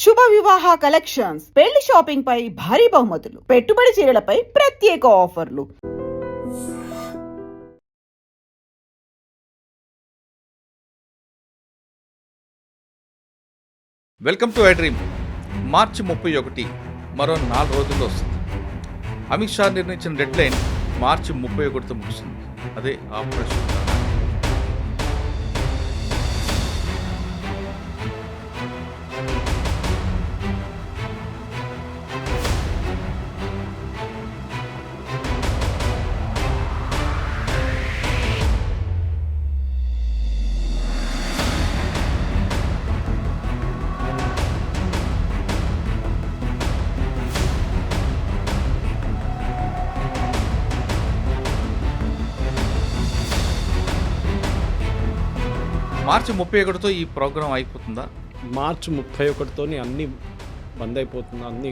శుభ వివాహ కలెక్షన్స్, పెళ్లి షాపింగ్ పై భారీ బహుమతులు, పెట్టుబడి చీరలపై ప్రత్యేక ఆఫర్లు. Welcome to I dream. మార్చి 31 మరో 4 రోజుల్లో వస్తుంది. అమిత్ షా నిర్ణయించిన డెడ్ లైన్ మార్చి 31తో ముగిసింది. అదే ఆపరేషన్. మార్చి 31తో ఈ ప్రోగ్రాం అయిపోతుందా? మార్చి 31తో అన్నీ బంద్ అయిపోతుంది, అన్నీ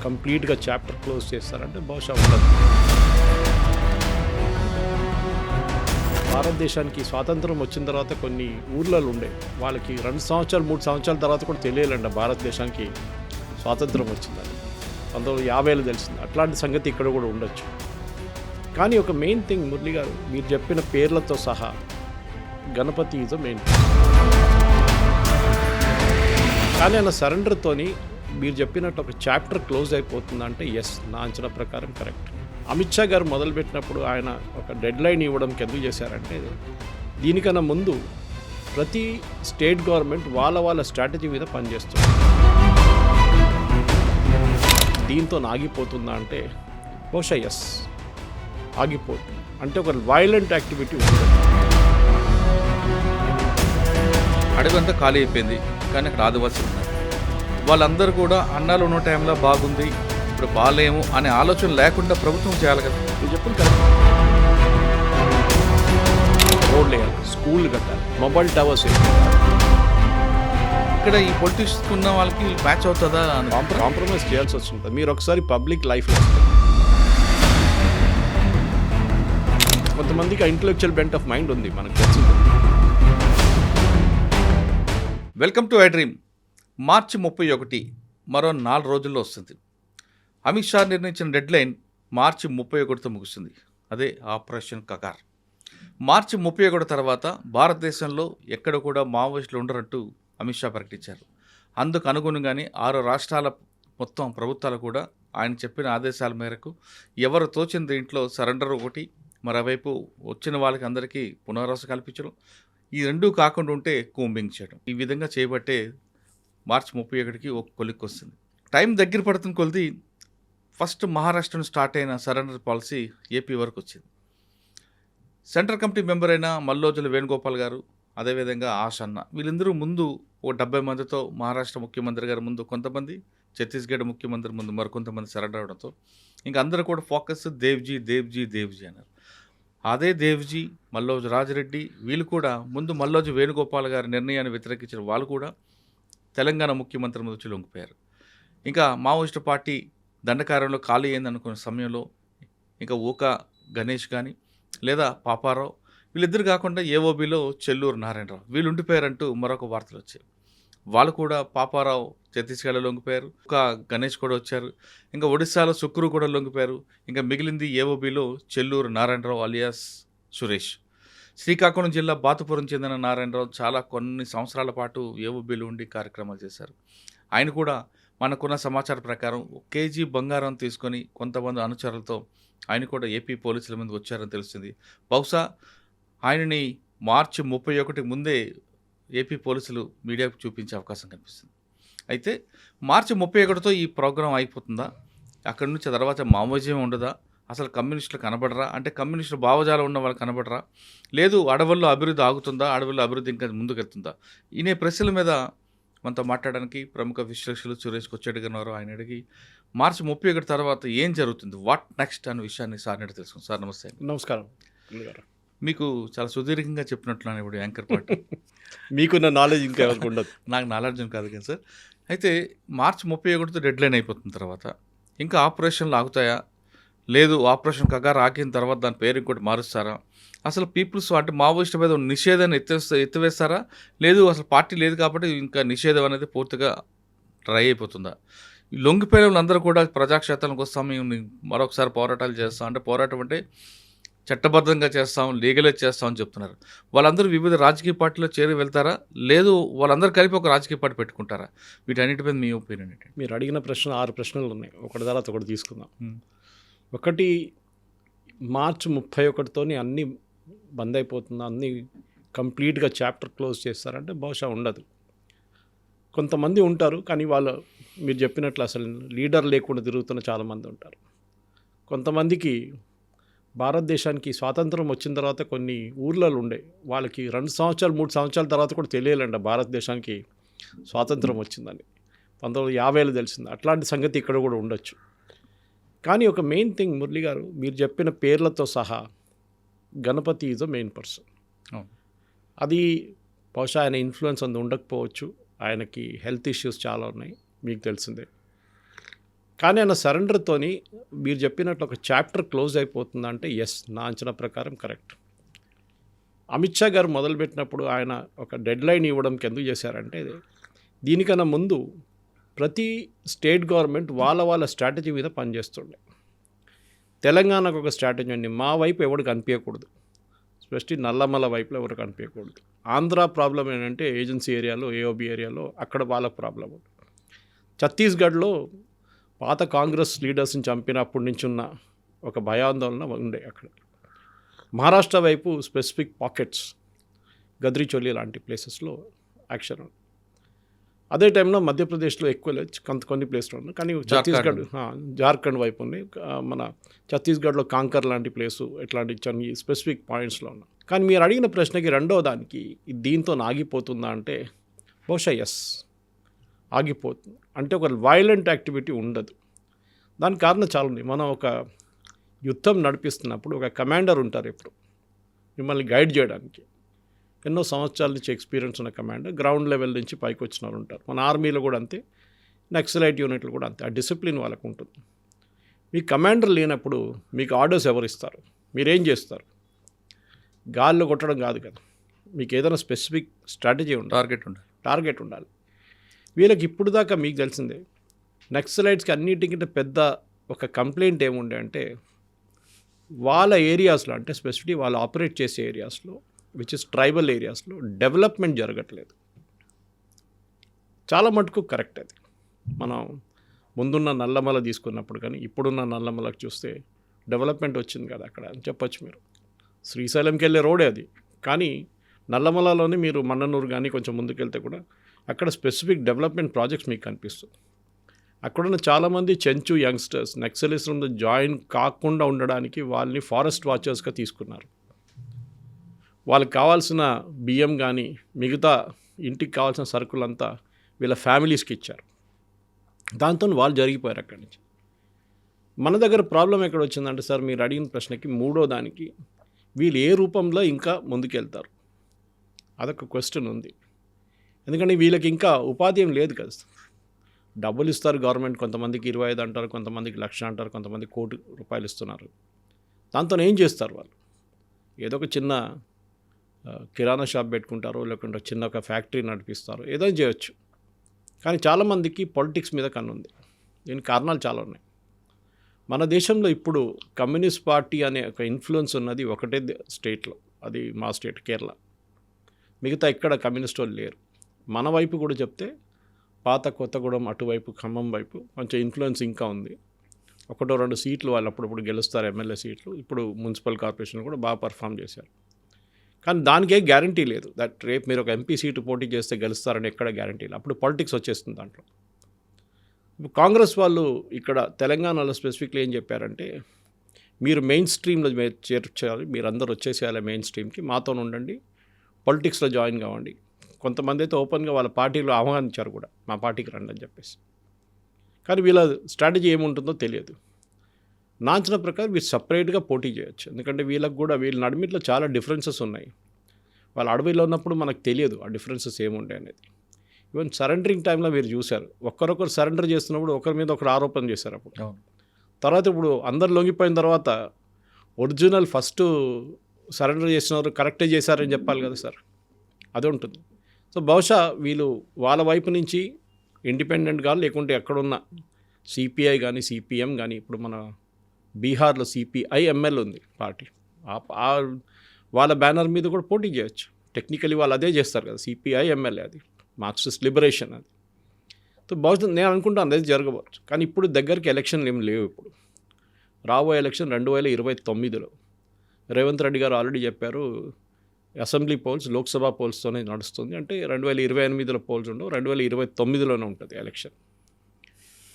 కంప్లీట్గా చాప్టర్ క్లోజ్ చేస్తారంటే బహుశా ఉండదు. భారతదేశానికి స్వాతంత్రం వచ్చిన తర్వాత కొన్ని ఊర్లలో ఉండే వాళ్ళకి 2 సంవత్సరాలు 3 సంవత్సరాల తర్వాత కూడా తెలియాలంట భారతదేశానికి స్వాతంత్రం వచ్చిందని. 1950లో తెలిసింది. అట్లాంటి సంగతి ఇక్కడ కూడా ఉండొచ్చు. కానీ ఒక మెయిన్ థింగ్ మురళి గారు, మీరు చెప్పిన పేర్లతో సహా గణపతి ఈజ్ మెయిన్. కానీ ఆయన సరెండర్తోని మీరు చెప్పినట్టు ఒక చాప్టర్ క్లోజ్ అయిపోతుందంటే ఎస్, నా అంచనా ప్రకారం కరెక్ట్. అమిత్ షా గారు మొదలుపెట్టినప్పుడు ఆయన ఒక డెడ్ లైన్ ఇవ్వడంకి ఎందుకు చేశారంటే, దీనికన్నా ముందు ప్రతి స్టేట్ గవర్నమెంట్ వాళ్ళ స్ట్రాటజీ మీద పనిచేస్తుంది. దీంతో ఆగిపోతుందా అంటే బహుశా ఎస్, ఆగిపోతుంది. అంటే ఒక వైలెంట్ యాక్టివిటీ ఉంటుంది. అడవంతా ఖాళీ అయిపోయింది, కానీ అక్కడ ఆదివాసులు ఉన్నారు. వాళ్ళందరూ కూడా అన్నాలు ఉన్న టైంలో బాగుంది, ఇప్పుడు బాగాలేము అనే ఆలోచన లేకుండా ప్రభుత్వం చేయాలి కదా. మీరు చెప్పింది కరెక్ట్. రోడ్లు వేయాలి, స్కూళ్ళు కట్టాలి, మొబైల్ టవర్స్ వేయాలి. ఇక్కడ ఈ పొలిటిక్స్ ఉన్న వాళ్ళకి మ్యాచ్ అవుతుందా అని కాంప్రమైజ్ చేయాల్సి వస్తుంది. మీరు ఒకసారి పబ్లిక్ లైఫ్లో కొంతమందికి ఇంటలెక్చువల్ బెంట్ ఆఫ్ మైండ్ ఉంది, మనకు తెలిసింది. Welcome to I dream. మార్చి 31 మరో 4 రోజుల్లో వస్తుంది. అమిత్ షా నిర్ణయించిన డెడ్ లైన్ మార్చి 31తో ముగిసింది. అదే ఆపరేషన్ కగార్. మార్చి 31 తర్వాత భారతదేశంలో ఎక్కడ కూడా మావోయిస్టులు ఉండరంటూ అమిత్ షా ప్రకటించారు. అందుకు అనుగుణంగానే 6 రాష్ట్రాల మొత్తం ప్రభుత్వాలు కూడా ఆయన చెప్పిన ఆదేశాల మేరకు ఎవరు తోచిన దీంట్లో సరెండర్ ఒకటి, మరోవైపు వచ్చిన వాళ్ళకి అందరికీ పునరావాస కల్పించడం, ఈ రెండూ కాకుండా ఉంటే కూంబింగ్ చేయడం, ఈ విధంగా చేయబట్టే మార్చి 31కి ఒక కొలిక్కి వస్తుంది. టైం దగ్గర పడుతున్న కొలిది ఫస్ట్ మహారాష్ట్రను స్టార్ట్ అయిన సరెండర్ పాలసీ ఏపీ వరకు వచ్చింది. సెంట్రల్ కమిటీ మెంబర్ అయిన మల్లోజుల వేణుగోపాల్ గారు, అదేవిధంగా ఆశన్న, వీళ్ళందరూ ముందు ఓ 70 మందితో మహారాష్ట్ర ముఖ్యమంత్రి గారి ముందు కొంతమంది, ఛత్తీస్గఢ్ ముఖ్యమంత్రి ముందు మరికొంతమంది సరెండర్ అవడంతో ఇంకా అందరూ కూడా ఫోకస్ దేవ్జీ అన్నారు. అదే దేవ్జీ, మల్లోజు రాజిరెడ్డి, వీళ్ళు కూడా ముందు మల్లోజు వేణుగోపాల్ గారి నిర్ణయాన్ని వ్యతిరేకించిన వాళ్ళు కూడా తెలంగాణ ముఖ్యమంత్రి ముందు వచ్చి లొంగిపోయారు. ఇంకా మావోయిస్టు పార్టీ దండకార్యంలో ఖాళీ అయింది అనుకున్న సమయంలో ఇంకా ఊకా గణేష్ కానీ లేదా పాపారావు, వీళ్ళిద్దరు కాకుండా ఏఓబీలో చెల్లూరు నారాయణరావు, వీళ్ళు ఉండిపోయారంటూ మరొక వార్తలు వచ్చాయి. వాళ్ళు కూడా, పాపారావు ఛత్తీస్గఢ్లో లొంగిపోయారు, ఇంకా గణేష్ కూడా వచ్చారు, ఇంకా ఒడిశాలో సుక్రు కూడా లొంగిపోయారు. ఇంకా మిగిలింది ఏఓబీలో చెల్లూరు నారాయణరావు అలియాస్ సురేష్. శ్రీకాకుళం జిల్లా బాతుపురం చెందిన నారాయణరావు చాలా కొన్ని సంవత్సరాల పాటు ఏఓబీలో ఉండి కార్యక్రమాలు చేశారు. ఆయన కూడా మనకున్న సమాచారం ప్రకారం 1 కేజీ బంగారం తీసుకొని కొంతమంది అనుచరులతో ఆయన కూడా ఏపీ పోలీసుల ముందు వచ్చారని తెలిసింది. బహుశా ఆయనని మార్చి 31 ముందే ఏపీ పోలీసులు మీడియాకు చూపించే అవకాశం కనిపిస్తుంది. అయితే మార్చి 31తో ఈ ప్రోగ్రాం అయిపోతుందా? అక్కడి నుంచి తర్వాత మావోయిజం ఉండదా? అసలు కమ్యూనిస్టులు కనబడరా? అంటే కమ్యూనిస్టులు భావజాలం ఉన్న వాళ్ళు కనబడరా? లేదు అడవుల్లో అభివృద్ధి ఆగుతుందా? అడవుల్లో అభివృద్ధి ఇంకా ముందుకెళ్తుందా? ఈయన ప్రశ్నల మీద మనతో మాట్లాడడానికి ప్రముఖ విశ్లేషకులు సురేష్ కొచ్చేటి గారు ఆయన అడిగి మార్చి 31 తర్వాత ఏం జరుగుతుంది, వాట్ నెక్స్ట్ అనే విషయాన్ని సార్ అడిగి తెలుసుకుంది. సార్ నమస్తే. నమస్కారం. మీకు చాలా సుదీర్ఘంగా చెప్పినట్లున్నాను ఇప్పుడు యాంకర్ పార్టీ. మీకున్న నాలెడ్జ్ ఇంకా ఎవరికి ఉండదు. నాకు నాలెడ్జ్ కాదు కదా సార్. అయితే మార్చి 31తో డెడ్ లైన్ అయిపోతున్న తర్వాత ఇంకా ఆపరేషన్లు ఆగుతాయా? లేదు ఆపరేషన్ కగార్ ఆగిన తర్వాత దాని పేరు ఇంకోటి మారుస్తారా? అసలు పీపుల్స్ అంటే మావోయిస్టు మీద నిషేధాన్ని ఎత్తివేస్తారా? లేదు అసలు పార్టీ లేదు కాబట్టి ఇంకా నిషేధం అనేది పూర్తిగా డ్రై అయిపోతుందా? ఈ లొంగిపోయిన వాళ్ళందరూ కూడా ప్రజాక్షేత్రానికి వస్తాం, మేము మరొకసారి పోరాటాలు చేస్తాం అంటే, పోరాటం అంటే చట్టబద్ధంగా చేస్తాం, లీగలైజ్ చేస్తాం అని చెప్తున్నారు. వాళ్ళందరూ వివిధ రాజకీయ పార్టీలో చేరి వెళ్తారా? లేదు వాళ్ళందరూ కలిపి ఒక రాజకీయ పార్టీ పెట్టుకుంటారా? వీటన్నిటి మీద మీ ఒపీనియన్ ఏంటి? మీరు అడిగిన ప్రశ్న 6 ప్రశ్నలు ఉన్నాయి, ఒకటి తర్వాత ఒకటి తీసుకుందాం. ఒకటి, మార్చి 31తోని అన్నీ బంద్ అయిపోతుందా, అన్నీ కంప్లీట్గా చాప్టర్ క్లోజ్ చేస్తారంటే బహుశా ఉండదు. కొంతమంది ఉంటారు, కానీ వాళ్ళు మీరు చెప్పినట్లు అసలు లీడర్ లేకుండా తిరుగుతున్న చాలామంది ఉంటారు. కొంతమందికి భారతదేశానికి స్వాతంత్రం వచ్చిన తర్వాత కొన్ని ఊర్లలో ఉండే వాళ్ళకి 2 సంవత్సరాలు 3 సంవత్సరాల తర్వాత కూడా తెలియాలంట భారతదేశానికి స్వాతంత్రం వచ్చిందని. 1950లో తెలిసింది. అట్లాంటి సంగతి ఇక్కడ కూడా ఉండొచ్చు. కానీ ఒక మెయిన్ థింగ్ మురళి గారు, మీరు చెప్పిన పేర్లతో సహా Ganapati is a main person. అది బహుశా ఆయన ఇన్ఫ్లుయెన్స్ అందు ఉండకపోవచ్చు, ఆయనకి హెల్త్ ఇష్యూస్ చాలా ఉన్నాయి, మీకు తెలిసిందే. కానీ ఆయన సరెండర్తోని మీరు చెప్పినట్లు ఒక చాప్టర్ క్లోజ్ అయిపోతుందంటే ఎస్, నా అంచనా ప్రకారం కరెక్ట్. అమిత్ షా గారు మొదలుపెట్టినప్పుడు ఆయన ఒక డెడ్ లైన్ ఇవ్వడంకి ఎందుకు చేశారంటే, దీనికన్నా ముందు ప్రతి స్టేట్ గవర్నమెంట్ వాళ్ళ స్ట్రాటజీ మీద పనిచేస్తుండే. తెలంగాణకు ఒక స్ట్రాటజీ అండి, మా వైపు ఎవరికి కనిపించకూడదు, స్పెషల్లీ నల్లమల వైపులో ఎవరికి కనిపించకూడదు. ఆంధ్ర ప్రాబ్లం ఏంటంటే ఏజెన్సీ ఏరియాలో, ఏఓబి ఏరియాలో అక్కడ వాళ్ళ ప్రాబ్లం. ఛత్తీస్గఢ్లో పాత కాంగ్రెస్ లీడర్స్ని చంపినప్పటి నుంచి ఉన్న ఒక భయాందోళన ఉండే అక్కడ. మహారాష్ట్ర వైపు స్పెసిఫిక్ పాకెట్స్, గద్రిచౌలి లాంటి ప్లేసెస్లో యాక్షన్ ఉంది. అదే టైంలో మధ్యప్రదేశ్లో ఎక్కువ లేదు, కొన్ని ప్లేస్లో ఉన్నాయి. కానీ ఛత్తీస్గఢ్, జార్ఖండ్ వైపు ఉంది. మన ఛత్తీస్గఢ్లో కాంకర్ లాంటి ప్లేసు, ఇట్లాంటి కొన్ని స్పెసిఫిక్ పాయింట్స్లో ఉన్నాయి. కానీ మీరు అడిగిన ప్రశ్నకి రెండో దానికి, దీంతో ఆగిపోతుందా అంటే బహుశా ఎస్, ఆగిపోతుంది. అంటే ఒక వైలెంట్ యాక్టివిటీ ఉండదు. దానికి కారణం చాలా ఉంది. మనం ఒక యుద్ధం నడిపిస్తున్నప్పుడు ఒక కమాండర్ ఉంటారు ఎప్పుడు మిమ్మల్ని గైడ్ చేయడానికి. ఎన్నో సంవత్సరాల నుంచి ఎక్స్పీరియన్స్ ఉన్న కమాండర్, గ్రౌండ్ లెవెల్ నుంచి పైకి వచ్చిన వాళ్ళు ఉంటారు. మన ఆర్మీలో కూడా అంతే, నక్సలైట్ యూనిట్లు కూడా అంతే. ఆ డిసిప్లిన్ వాళ్ళకు ఉంటుంది. మీ కమాండర్ లేనప్పుడు మీకు ఆర్డర్స్ ఎవరు ఇస్తారు, మీరేం చేస్తారు? గాల్లో కొట్టడం కాదు కదా, మీకు ఏదైనా స్పెసిఫిక్ స్ట్రాటజీ ఉండాలి, టార్గెట్ ఉండాలి. వీళ్ళకి ఇప్పుడు దాకా మీకు తెలిసిందే, నక్సలైట్స్కి అన్నిటికంటే పెద్ద ఒక కంప్లైంట్ ఏముండే అంటే, వాళ్ళ ఏరియాస్లో, అంటే స్పెసిఫిక్లీ వాళ్ళు ఆపరేట్ చేసే ఏరియాస్లో, విచ్ ఇస్ ట్రైబల్ ఏరియాస్లో డెవలప్మెంట్ జరగట్లేదు. చాలా మటుకు కరెక్ట్ అది. మనం ముందున్న నల్లమల తీసుకున్నప్పుడు కానీ ఇప్పుడున్న నల్లమలకు చూస్తే డెవలప్మెంట్ వచ్చింది కదా అక్కడ అని చెప్పొచ్చు. మీరు శ్రీశైలంకి వెళ్ళే రోడే అది. కానీ నల్లమలలోనే మీరు మన్ననూరు కానీ కొంచెం ముందుకెళ్తే కూడా అక్కడ స్పెసిఫిక్ డెవలప్మెంట్ ప్రాజెక్ట్స్ మీకు కనిపిస్తుంది. అక్కడున్న చాలామంది చెంచు యంగ్స్టర్స్ నక్సలిజంలో జాయిన్ కాకుండా ఉండడానికి వాళ్ళని ఫారెస్ట్ వాచర్స్గా తీసుకున్నారు. వాళ్ళకి కావాల్సిన బియ్యం కానీ మిగతా ఇంటికి కావాల్సిన సరుకులంతా వీళ్ళ ఫ్యామిలీస్కి ఇచ్చారు. దాంతో వాళ్ళు జరిగిపోయారు అక్కడి నుంచి. మన దగ్గర ప్రాబ్లం ఎక్కడ వచ్చిందంటే సార్, మీరు అడిగిన ప్రశ్నకి మూడో దానికి, వీళ్ళు ఏ రూపంలో ఇంకా ముందుకెళ్తారు, అదొక క్వశ్చన్ ఉంది. ఎందుకంటే వీళ్ళకి ఇంకా ఉపాధి ఏం లేదు కదా. డబ్బులు ఇస్తారు గవర్నమెంట్, కొంతమందికి 25 అంటారు, కొంతమందికి 1,00,000 అంటారు, కొంతమంది ₹1,00,00,000 ఇస్తున్నారు. దాంతో ఏం చేస్తారు వాళ్ళు? ఏదో ఒక చిన్న కిరాణా షాప్ పెట్టుకుంటారు, లేకుంటే చిన్న ఒక ఫ్యాక్టరీ నడిపిస్తారు, ఏదో చేయొచ్చు. కానీ చాలామందికి పొలిటిక్స్ మీద కన్నుంది. దీనికి కారణాలు చాలా ఉన్నాయి. మన దేశంలో ఇప్పుడు కమ్యూనిస్ట్ పార్టీ అనే ఒక ఇన్ఫ్లుయెన్స్ ఉన్నది ఒకటే స్టేట్లో, అది మా స్టేట్ కేరళ. మిగతా ఇక్కడ కమ్యూనిస్ట్ వాళ్ళు లేరు. మన వైపు కూడా చెప్తే పాత కొత్తగూడెం అటువైపు ఖమ్మం వైపు కొంచెం ఇన్ఫ్లుయెన్స్ ఇంకా ఉంది. 1-2 సీట్లు వాళ్ళు అప్పుడప్పుడు గెలుస్తారు, ఎమ్మెల్యే సీట్లు. ఇప్పుడు మున్సిపల్ కార్పొరేషన్ కూడా బాగా పర్ఫామ్ చేశారు. కానీ దానికే గ్యారంటీ లేదు దట్ రేపు మీరు ఒక ఎంపీ సీటు పోటీ చేస్తే గెలుస్తారని ఎక్కడ గ్యారంటీ లేదు. అప్పుడు పాలిటిక్స్ వచ్చేస్తుంది దాంట్లో. ఇప్పుడు కాంగ్రెస్ వాళ్ళు ఇక్కడ తెలంగాణలో స్పెసిఫిక్లీ ఏం చెప్పారంటే, మీరు మెయిన్ స్ట్రీమ్లో చేర్చాలి, మీరు అందరూ వచ్చేసేయాలి మెయిన్ స్ట్రీమ్కి, మాతో ఉండండి, పొలిటిక్స్లో జాయిన్ కావండి. కొంతమంది అయితే ఓపెన్గా వాళ్ళ పార్టీలో ఆహ్వానించారు కూడా, మా పార్టీకి రండి అని చెప్పేసి. కానీ వీళ్ళ స్ట్రాటజీ ఏముంటుందో తెలియదు. నా అంచనా ప్రకారం వీళ్ళు సపరేట్గా పోటీ చేయొచ్చు. ఎందుకంటే వీళ్ళకి కూడా వీళ్ళ నడిమిట్లో చాలా డిఫరెన్సెస్ ఉన్నాయి. వాళ్ళ అడవిలో ఉన్నప్పుడు మనకు తెలియదు ఆ డిఫరెన్సెస్ ఏముంటాయి అనేది. ఈవెన్ సరెండరింగ్ టైంలో మీరు చూశారు, ఒకరొకరు సరెండర్ చేస్తున్నప్పుడు ఒకరి మీద ఒకరు ఆరోపణ చేశారు. అప్పుడు తర్వాత ఇప్పుడు అందరు లొంగిపోయిన తర్వాత ఒరిజినల్ ఫస్ట్ సరెండర్ చేసినారు కరెక్టే చేశారని చెప్పాలి కదా సార్, అదే ఉంటుంది. సో బహుశా వీళ్ళు వాళ్ళ వైపు నుంచి ఇండిపెండెంట్గా లేకుంటే ఎక్కడున్న సిపిఐ కానీ సిపిఎం కానీ ఇప్పుడు మన బీహార్లో సిపిఐఎంఎల్ ఉంది పార్టీ వాళ్ళ బ్యానర్ మీద కూడా పోటీ చేయొచ్చు. టెక్నికలీ వాళ్ళు అదే చేస్తారు కదా, సిపిఐఎంఎల్ అది మార్క్సిస్ట్ లిబరేషన్ అది. సో బహుశా నేను అనుకుంటాను అదే జరగవచ్చు. కానీ ఇప్పుడు దగ్గరికి ఎలక్షన్లు ఏం లేవు. ఇప్పుడు రాబోయే ఎలక్షన్ 2029లో రేవంత్ రెడ్డి గారు ఆల్రెడీ చెప్పారు అసెంబ్లీ పోల్స్ లోక్సభ పోల్స్తోనే నడుస్తుంది. అంటే 2028లో పోల్స్ ఉండవు, 2029లోనే ఉంటుంది ఎలక్షన్.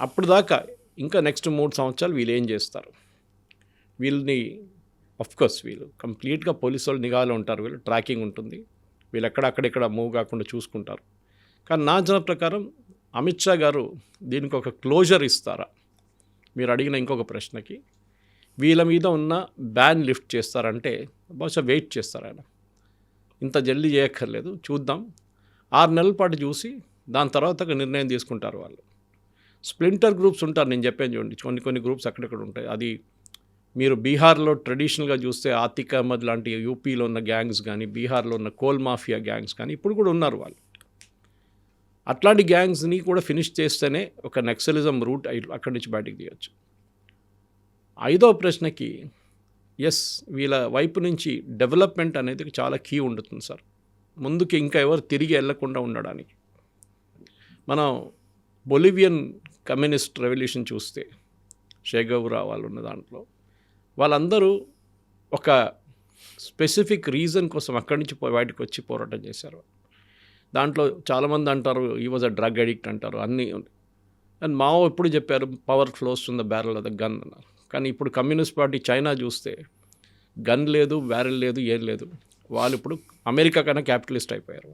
అప్పుడు దాకా ఇంకా నెక్స్ట్ 3 సంవత్సరాలు వీళ్ళు ఏం చేస్తారు? వీళ్ళని కోర్స్ వీళ్ళు కంప్లీట్గా పోలీసు వాళ్ళు నిఘాలో ఉంటారు, వీళ్ళు ట్రాకింగ్ ఉంటుంది, వీళ్ళు అక్కడెక్కడ మూవ్ కాకుండా చూసుకుంటారు. కానీ నా జన ప్రకారం అమిత్ షా గారు దీనికి ఒక క్లోజర్ ఇస్తారా? మీరు అడిగిన ఇంకొక ప్రశ్నకి వీళ్ళ మీద ఉన్న బ్యాన్ లిఫ్ట్ చేస్తారంటే బహుశా వెయిట్ చేస్తారు ఆయన. ఇంత జల్దీ చేయక్కర్లేదు, చూద్దాం 6 నెలల పాటు చూసి దాని తర్వాత ఒక నిర్ణయం తీసుకుంటారు వాళ్ళు. స్ప్లింటర్ గ్రూప్స్ ఉంటారు, నేను చెప్పాను చూడండి, కొన్ని గ్రూప్స్ అక్కడెక్కడ ఉంటాయి. అది మీరు బీహార్లో ట్రెడిషనల్గా చూస్తే ఆతిక్ అహ్మద్ లాంటి యూపీలో ఉన్న గ్యాంగ్స్ కానీ, బీహార్లో ఉన్న కోల్ మాఫియా గ్యాంగ్స్ కానీ ఇప్పుడు కూడా ఉన్నారు వాళ్ళు. అట్లాంటి గ్యాంగ్స్ని కూడా ఫినిష్ చేస్తేనే ఒక నక్సలిజం రూట్ అక్కడి నుంచి బయటికి తీయచ్చు. 5వ ప్రశ్నకి వీళ్ళ వైపు నుంచి డెవలప్మెంట్ అనేది చాలా కీ ఉంటుంది సార్, ముందుకి ఇంకా ఎవరు తిరిగి వెళ్లకుండా ఉండడానికి. మనం బొలివియన్ కమ్యూనిస్ట్ రెవల్యూషన్ చూస్తే షేగౌరా వాళ్ళు ఉన్న దాంట్లో వాళ్ళందరూ ఒక స్పెసిఫిక్ రీజన్ కోసం అక్కడి నుంచి బయటకు వచ్చి పోరాటం చేశారు. దాంట్లో చాలామంది అంటారు ఈ వాజ్ అ డ్రగ్ అడిక్ట్ అంటారు, అన్నీ. అండ్ మావో ఎప్పుడు చెప్పారు power flows to the barrel of the gun అన్నారు. కానీ ఇప్పుడు కమ్యూనిస్ట్ పార్టీ చైనా చూస్తే గన్ లేదు, బ్యారెల్ లేదు, ఏం లేదు. వాళ్ళు ఇప్పుడు అమెరికా కన్నా క్యాపిటలిస్ట్ అయిపోయారు.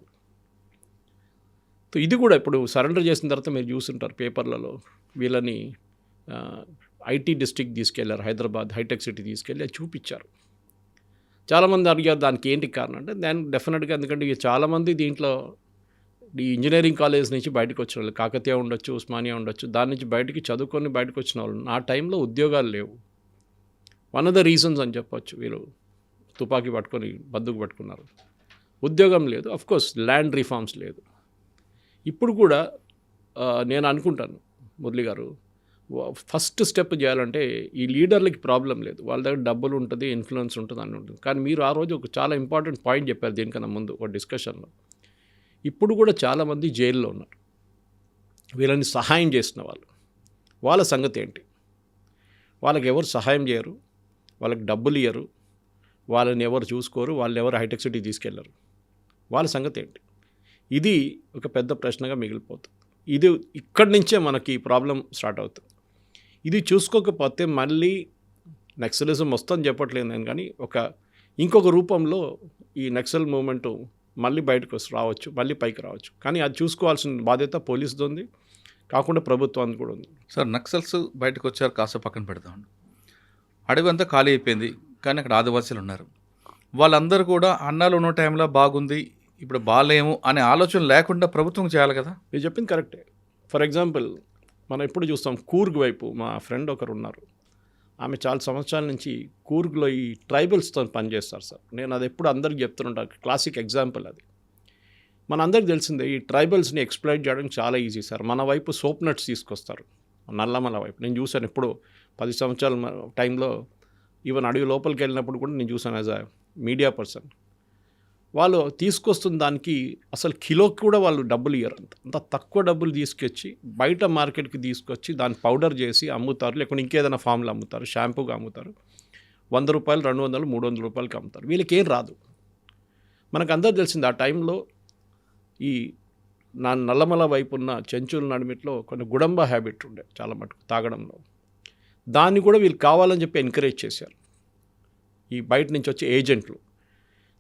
సో ఇది కూడా ఇప్పుడు సరెండర్ చేసిన తర్వాత మీరు చూస్తుంటారు పేపర్లలో వీళ్ళని ఐటీ డిస్ట్రిక్ట్ తీసుకెళ్లారు, హైదరాబాద్ హైటెక్ సిటీ తీసుకెళ్ళి అది చూపించారు. చాలామంది అడిగారు దానికి ఏంటి కారణం అంటే దానికి డెఫినెట్గా ఎందుకంటే చాలామంది దీంట్లో ఈ ఇంజనీరింగ్ కాలేజ్ నుంచి బయటకు వచ్చిన వాళ్ళు, కాకతీయ ఉండొచ్చు, ఉస్మానియా ఉండొచ్చు, దాని నుంచి బయటికి చదువుకొని బయటకు వచ్చిన వాళ్ళు. ఆ టైంలో ఉద్యోగాలు లేవు. వన్ ఆఫ్ ద రీజన్స్ అని చెప్పొచ్చు వీళ్ళు తుపాకీ పట్టుకొని బందుకు పట్టుకున్నారు. ఉద్యోగం లేదు, అఫ్కోర్స్ ల్యాండ్ రిఫార్మ్స్ లేదు. ఇప్పుడు కూడా నేను అనుకుంటాను మురళి గారు ఫస్ట్ స్టెప్ చేయాలంటే ఈ లీడర్లకి ప్రాబ్లం లేదు, వాళ్ళ దగ్గర డబ్బులు ఉంటుంది, ఇన్ఫ్లుయెన్స్ ఉంటుంది అని ఉంటుంది. కానీ మీరు ఆ రోజు ఒక చాలా ఇంపార్టెంట్ పాయింట్ చెప్పారు దీనికన్నా ముందు ఒక డిస్కషన్లో. ఇప్పుడు కూడా చాలామంది జైల్లో ఉన్నారు, వీళ్ళని సహాయం చేసిన వాళ్ళ సంగతి ఏంటి? వాళ్ళకి ఎవరు సహాయం చేయరు, వాళ్ళకి డబ్బులు ఇయ్యరు, వాళ్ళని ఎవరు చూసుకోరు, వాళ్ళని ఎవరు హైటెక్ సిటీ తీసుకెళ్లరు, వాళ్ళ సంగతి ఏంటి? ఇది ఒక పెద్ద ప్రశ్నగా మిగిలిపోతుంది. ఇది ఇక్కడి నుంచే మనకి ప్రాబ్లం స్టార్ట్ అవుతుంది. ఇది చూసుకోకపోతే మళ్ళీ నక్సలిజం వస్తుందని చెప్పట్లేదు నేను, కానీ ఇంకొక రూపంలో ఈ నక్సల్ మూమెంటు మళ్ళీ బయటకు రావచ్చు, మళ్ళీ పైకి రావచ్చు. కానీ అది చూసుకోవాల్సిన బాధ్యత పోలీసుది ఉంది, కాకుండా ప్రభుత్వానికి కూడా ఉంది. సార్ నక్సల్స్ బయటకు వచ్చారు, కాస్త పక్కన పెడతామండి. అడవి అంతా ఖాళీ అయిపోయింది, కానీ అక్కడ ఆదివాసీలు ఉన్నారు. వాళ్ళందరూ కూడా అన్నాలు ఉన్న టైంలో బాగుంది, ఇప్పుడు బాగాలేము అనే ఆలోచన లేకుండా ప్రభుత్వం చేయాలి కదా. మీరు చెప్పింది కరెక్టే. ఫర్ ఎగ్జాంపుల్ మనం ఎప్పుడు చూస్తాం కూర్గ్ వైపు మా ఫ్రెండ్ ఒకరు ఉన్నారు, ఆమె చాలా సంవత్సరాల నుంచి కూర్గ్లో ఈ ట్రైబల్స్తో పనిచేస్తారు సార్. నేను అది ఎప్పుడు అందరికి చెప్తుంటాను, క్లాసిక్ ఎగ్జాంపుల్ అది. మన అందరికి తెలిసిందే ఈ ట్రైబల్స్ని ఎక్స్ప్లాయిట్ చేయడం చాలా ఈజీ సార్. మన వైపు సోప్ నట్స్ తీసుకొస్తారు, నల్లమల వైపు నేను చూశాను. ఎప్పుడు 10 సంవత్సరాల టైంలో ఈవెన్ అడవి లోపలికి వెళ్ళినప్పుడు కూడా నేను చూశాను యాజ్ అ మీడియా పర్సన్. వాళ్ళు తీసుకొస్తున్న దానికి అసలు కిలోకి కూడా వాళ్ళు డబ్బులు ఇయ్యరు, అంత తక్కువ డబ్బులు తీసుకొచ్చి బయట మార్కెట్కి తీసుకొచ్చి దాన్ని పౌడర్ చేసి అమ్ముతారు, లేకుంటే ఇంకేదైనా ఫామ్లో అమ్ముతారు, షాంపూగా అమ్ముతారు. 100 రూపాయలు, 200, 300 రూపాయలకి అమ్ముతారు. వీళ్ళకి ఏం రాదు. మనకు అందరూ తెలిసింది ఆ టైంలో ఈ నల్లమల వైపు ఉన్న చెంచుల నడిమిట్లో కొన్ని గుడంబ హ్యాబిట్ ఉండే చాలా మటుకు తాగడంలో. దాన్ని కూడా వీళ్ళు కావాలని చెప్పి ఎంకరేజ్ చేశారు ఈ బయట నుంచి వచ్చే ఏజెంట్లు.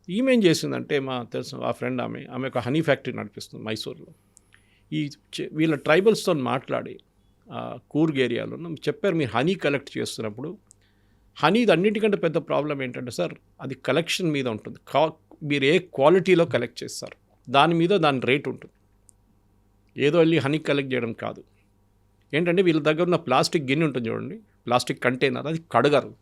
ఈమె ఏం చేసిందంటే మా తెలుసు ఆ ఫ్రెండ్ ఆమె ఒక హనీ ఫ్యాక్టరీ నడిపిస్తుంది మైసూర్లో. వీళ్ళ ట్రైబల్స్తో మాట్లాడి కూర్గ్ ఏరియాలో చెప్పారు, మీరు హనీ కలెక్ట్ చేస్తున్నప్పుడు హనీది అన్నిటికంటే పెద్ద ప్రాబ్లం ఏంటంటే సార్ అది కలెక్షన్ మీద ఉంటుంది. మీరు ఏ క్వాలిటీలో కలెక్ట్ చేస్తారు దాని మీద దాని రేట్ ఉంటుంది. ఏదో వెళ్ళి హనీ కలెక్ట్ చేయడం కాదు. ఏంటంటే వీళ్ళ దగ్గర ఉన్న ప్లాస్టిక్ గిన్నె ఉంటుంది చూడండి, ప్లాస్టిక్ కంటైనర్, అది కడగరు,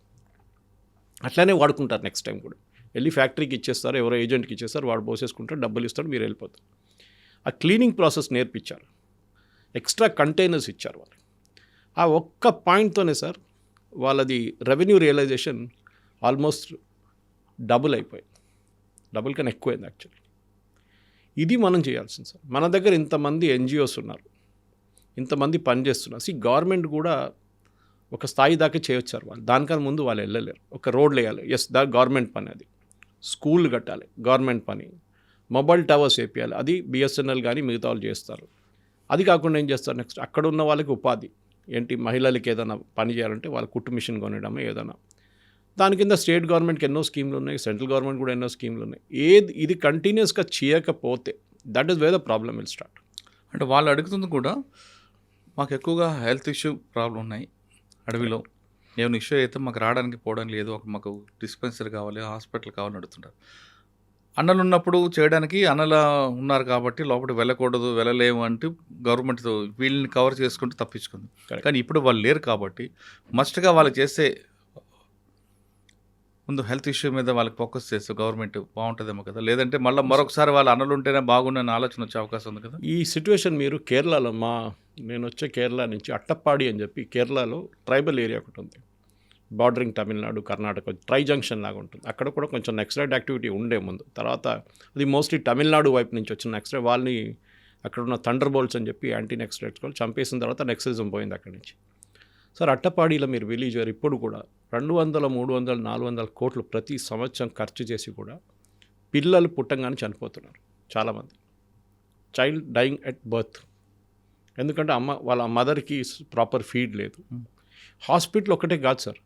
అట్లానే వాడుకుంటారు. నెక్స్ట్ టైం కూడా వెళ్ళి ఫ్యాక్టరీకి ఇచ్చేస్తారు, ఎవరో ఏజెంట్కి ఇచ్చేస్తారు, వాడు పోసేసుకుంటారు, డబ్బులు ఇస్తాడు, మీరు వెళ్ళిపోతారు. ఆ క్లీనింగ్ ప్రాసెస్ నేర్పించారు. ఎక్స్ట్రా కంటైనర్స్ ఇచ్చారు వాళ్ళు. ఆ ఒక్క పాయింట్తోనే సార్ వాళ్ళది రెవెన్యూ రియలైజేషన్ ఆల్మోస్ట్ డబుల్ అయిపోయింది, డబుల్ కన్నా ఎక్కువైంది యాక్చువల్లీ. ఇది మనం చేయాల్సింది సార్. మన దగ్గర ఇంతమంది ఎన్జిఓస్ ఉన్నారు, ఇంతమంది పనిచేస్తున్నారు. గవర్నమెంట్ కూడా ఒక స్థాయి దాకా చేయొచ్చారు వాళ్ళు, దానికన్నా ముందు వాళ్ళు వెళ్ళలేరు. ఒక రోడ్లు వేయాలి, ఎస్ దా గవర్నమెంట్ పని, అది స్కూల్ కట్టాలి గవర్నమెంట్ పని, మొబైల్ టవర్స్ వేపియాలి, అది బిఎస్ఎన్ఎల్ కానీ మిగతా వాళ్ళు చేస్తారు. అది కాకుండా ఏం చేస్తారు నెక్స్ట్, అక్కడ ఉన్న వాళ్ళకి ఉపాధి ఏంటి, మహిళలకి ఏదైనా పని చేయాలంటే వాళ్ళ కుట్టు మిషన్ కొనడమే ఏదైనా. దాని కింద స్టేట్ గవర్నమెంట్కి ఎన్నో స్కీమ్లు ఉన్నాయి, సెంట్రల్ గవర్నమెంట్ కూడా ఎన్నో స్కీమ్లు ఉన్నాయి. ఇది కంటిన్యూస్గా చేయకపోతే that is way the problem will start. అంటే వాళ్ళు అడుగుతుంది కూడా, మాకు ఎక్కువగా హెల్త్ ఇష్యూ ప్రాబ్లం ఉన్నాయి అడవిలో, ఏమైనా ఇష్యూ అయితే మాకు రావడానికి పోవడం లేదు, మాకు డిస్పెన్సరీ కావాలి, హాస్పిటల్ కావాలని అడుగుతుంటారు. అన్నలు ఉన్నప్పుడు చేయడానికి అన్నలు ఉన్నారు కాబట్టి లోపలికి వెళ్ళకూడదు, వెళ్ళలేము అంటూ గవర్నమెంట్ వీళ్ళని కవర్ చేసుకుంటూ తప్పించుకుంది. కానీ ఇప్పుడు వాళ్ళు లేరు కాబట్టి మస్ట్గా వాళ్ళు చేసే ముందు హెల్త్ ఇష్యూ మీద వాళ్ళకి ఫోకస్ చేస్తే గవర్నమెంట్ బాగుంటుందేమో కదా, లేదంటే మళ్ళీ మరొకసారి వాళ్ళ అన్నలు ఉంటేనే బాగుండని ఆలోచన వచ్చే అవకాశం ఉంది కదా. ఈ సిచ్యువేషన్ మీరు కేరళలో, నేను వచ్చే కేరళ నుంచి అట్టప్పాడి అని చెప్పి కేరళలో ట్రైబల్ ఏరియా ఒకటి ఉంది, bordering Tamil Nadu Karnataka tri junction లాగా ఉంటుంది. అక్కడ కూడా కొంచెం నక్సలైట్ యాక్టివిటీ ఉండే ముందు, తర్వాత అది మోస్ట్లీ తమిళనాడు వైపు నుంచి వచ్చిన నక్సలైట్ వాళ్ళని, అక్కడ ఉన్న థండర్ బోల్ట్స్ అని చెప్పి యాంటీ నక్సలైట్స్ వాళ్ళు చంపేసిన తర్వాత నక్సలిజం పోయింది అక్కడి నుంచి. సార్ అట్టపాడిలో మీరు విలేజ్ ఇప్పుడు కూడా 200, 300, 400 కోట్లు ప్రతి సంవత్సరం ఖర్చు చేసి కూడా పిల్లలు పుట్టంగానే చనిపోతున్నారు చాలామంది, చైల్డ్ డైయింగ్ ఎట్ బర్త్. ఎందుకంటే వాళ్ళ మదర్కి ప్రాపర్ ఫీడ్ లేదు. హాస్పిటల్ ఒకటే కాదు సార్,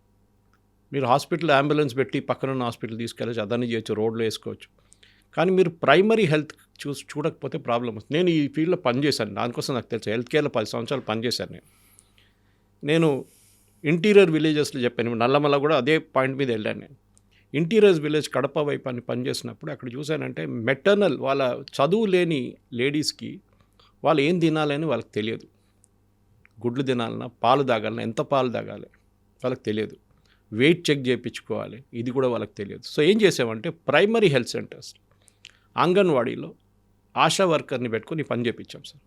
మీరు హాస్పిటల్ అంబులెన్స్ పెట్టి పక్కనున్న హాస్పిటల్ తీసుకెళ్ళచ్చు, అదాన్ని చేయొచ్చు, రోడ్లో వేసుకోవచ్చు. కానీ మీరు ప్రైమరీ హెల్త్ చూడకపోతే ప్రాబ్లం వస్తుంది. నేను ఈ ఫీల్డ్లో పనిచేశాను, దానికోసం నాకు తెలుసు. హెల్త్ కేర్లో 10 సంవత్సరాలు పనిచేశాను నేను ఇంటీరియర్ విలేజెస్లో చెప్పాను, నల్లమల్ల కూడా అదే పాయింట్ మీద వెళ్ళాను నేను. ఇంటీరియర్ విలేజ్ కడప వైపు అని పనిచేసినప్పుడు అక్కడ చూశానంటే మెటర్నల్, వాళ్ళ చదువు లేని లేడీస్కి వాళ్ళు ఏం తినాలని వాళ్ళకి తెలియదు. గుడ్లు తినాలన్నా, పాలు తాగాలన్నా, ఎంత పాలు తాగాలి వాళ్ళకి తెలియదు. వెయిట్ చెక్ చేయించుకోవాలి, ఇది కూడా వాళ్ళకి తెలియదు. సో ఏం చేసామంటే ప్రైమరీ హెల్త్ సెంటర్స్, అంగన్వాడీలో ఆశా వర్కర్ని పెట్టుకొని పని చేయించాం సార్.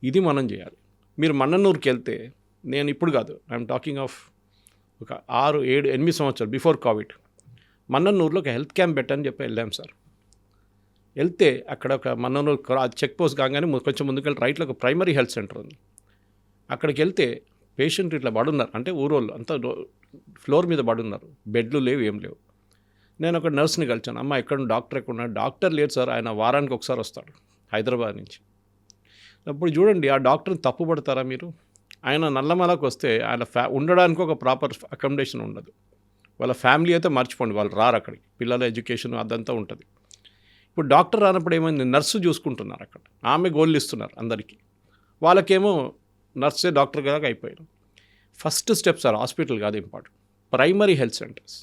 ఇది మనం చేయాలి. మీరు మన్ననూరుకి వెళ్తే, నేను ఇప్పుడు కాదు, ఐఎమ్ టాకింగ్ ఆఫ్ ఒక 6, 7, 8 సంవత్సరాలు బిఫోర్ కోవిడ్, మన్ననూరులో ఒక హెల్త్ క్యాంప్ పెట్టని చెప్పి వెళ్ళాం సార్. వెళ్తే అక్కడ ఒక మన్ననూరు చెక్ పోస్ట్ కాగానే కొంచెం ముందుకెళ్ళి రైట్లో ఒక ప్రైమరీ హెల్త్ సెంటర్ ఉంది. అక్కడికి వెళ్తే పేషెంట్ ఇట్లా పడున్నారు, అంటే ఊరోళ్ళు అంతా ఫ్లోర్ మీద పడున్నారు, బెడ్లు లేవు, ఏం లేవు. నేను ఒక నర్స్ని కలిసాను, అమ్మ ఎక్కడ డాక్టర్ ఎక్కడ ఉన్నాడు? డాక్టర్ లేడు సార్, ఆయన వారానికి ఒకసారి వస్తాడు హైదరాబాద్ నుంచి. అప్పుడు చూడండి, ఆ డాక్టర్ని తప్పుపడతారా మీరు? ఆయన నల్లమలకు వస్తే ఆయన ఉండడానికి ఒక ప్రాపర్ అకామిడేషన్ ఉండదు. వాళ్ళ ఫ్యామిలీ అయితే మర్చిపోండి, వాళ్ళు రారు అక్కడికి, పిల్లల ఎడ్యుకేషన్ అదంతా ఉంటుంది. ఇప్పుడు డాక్టర్ రానప్పుడు ఏమైంది, నర్సు చూసుకుంటున్నారు అక్కడ, ఆమె గోళ్ళు ఇస్తున్నారు అందరికీ, వాళ్ళకేమో నర్సే డాక్టర్ గాగా అయిపోయారు. ఫస్ట్ స్టెప్ సార్ హాస్పిటల్ కాదు ఇంపార్టెంట్, ప్రైమరీ హెల్త్ సెంటర్స్.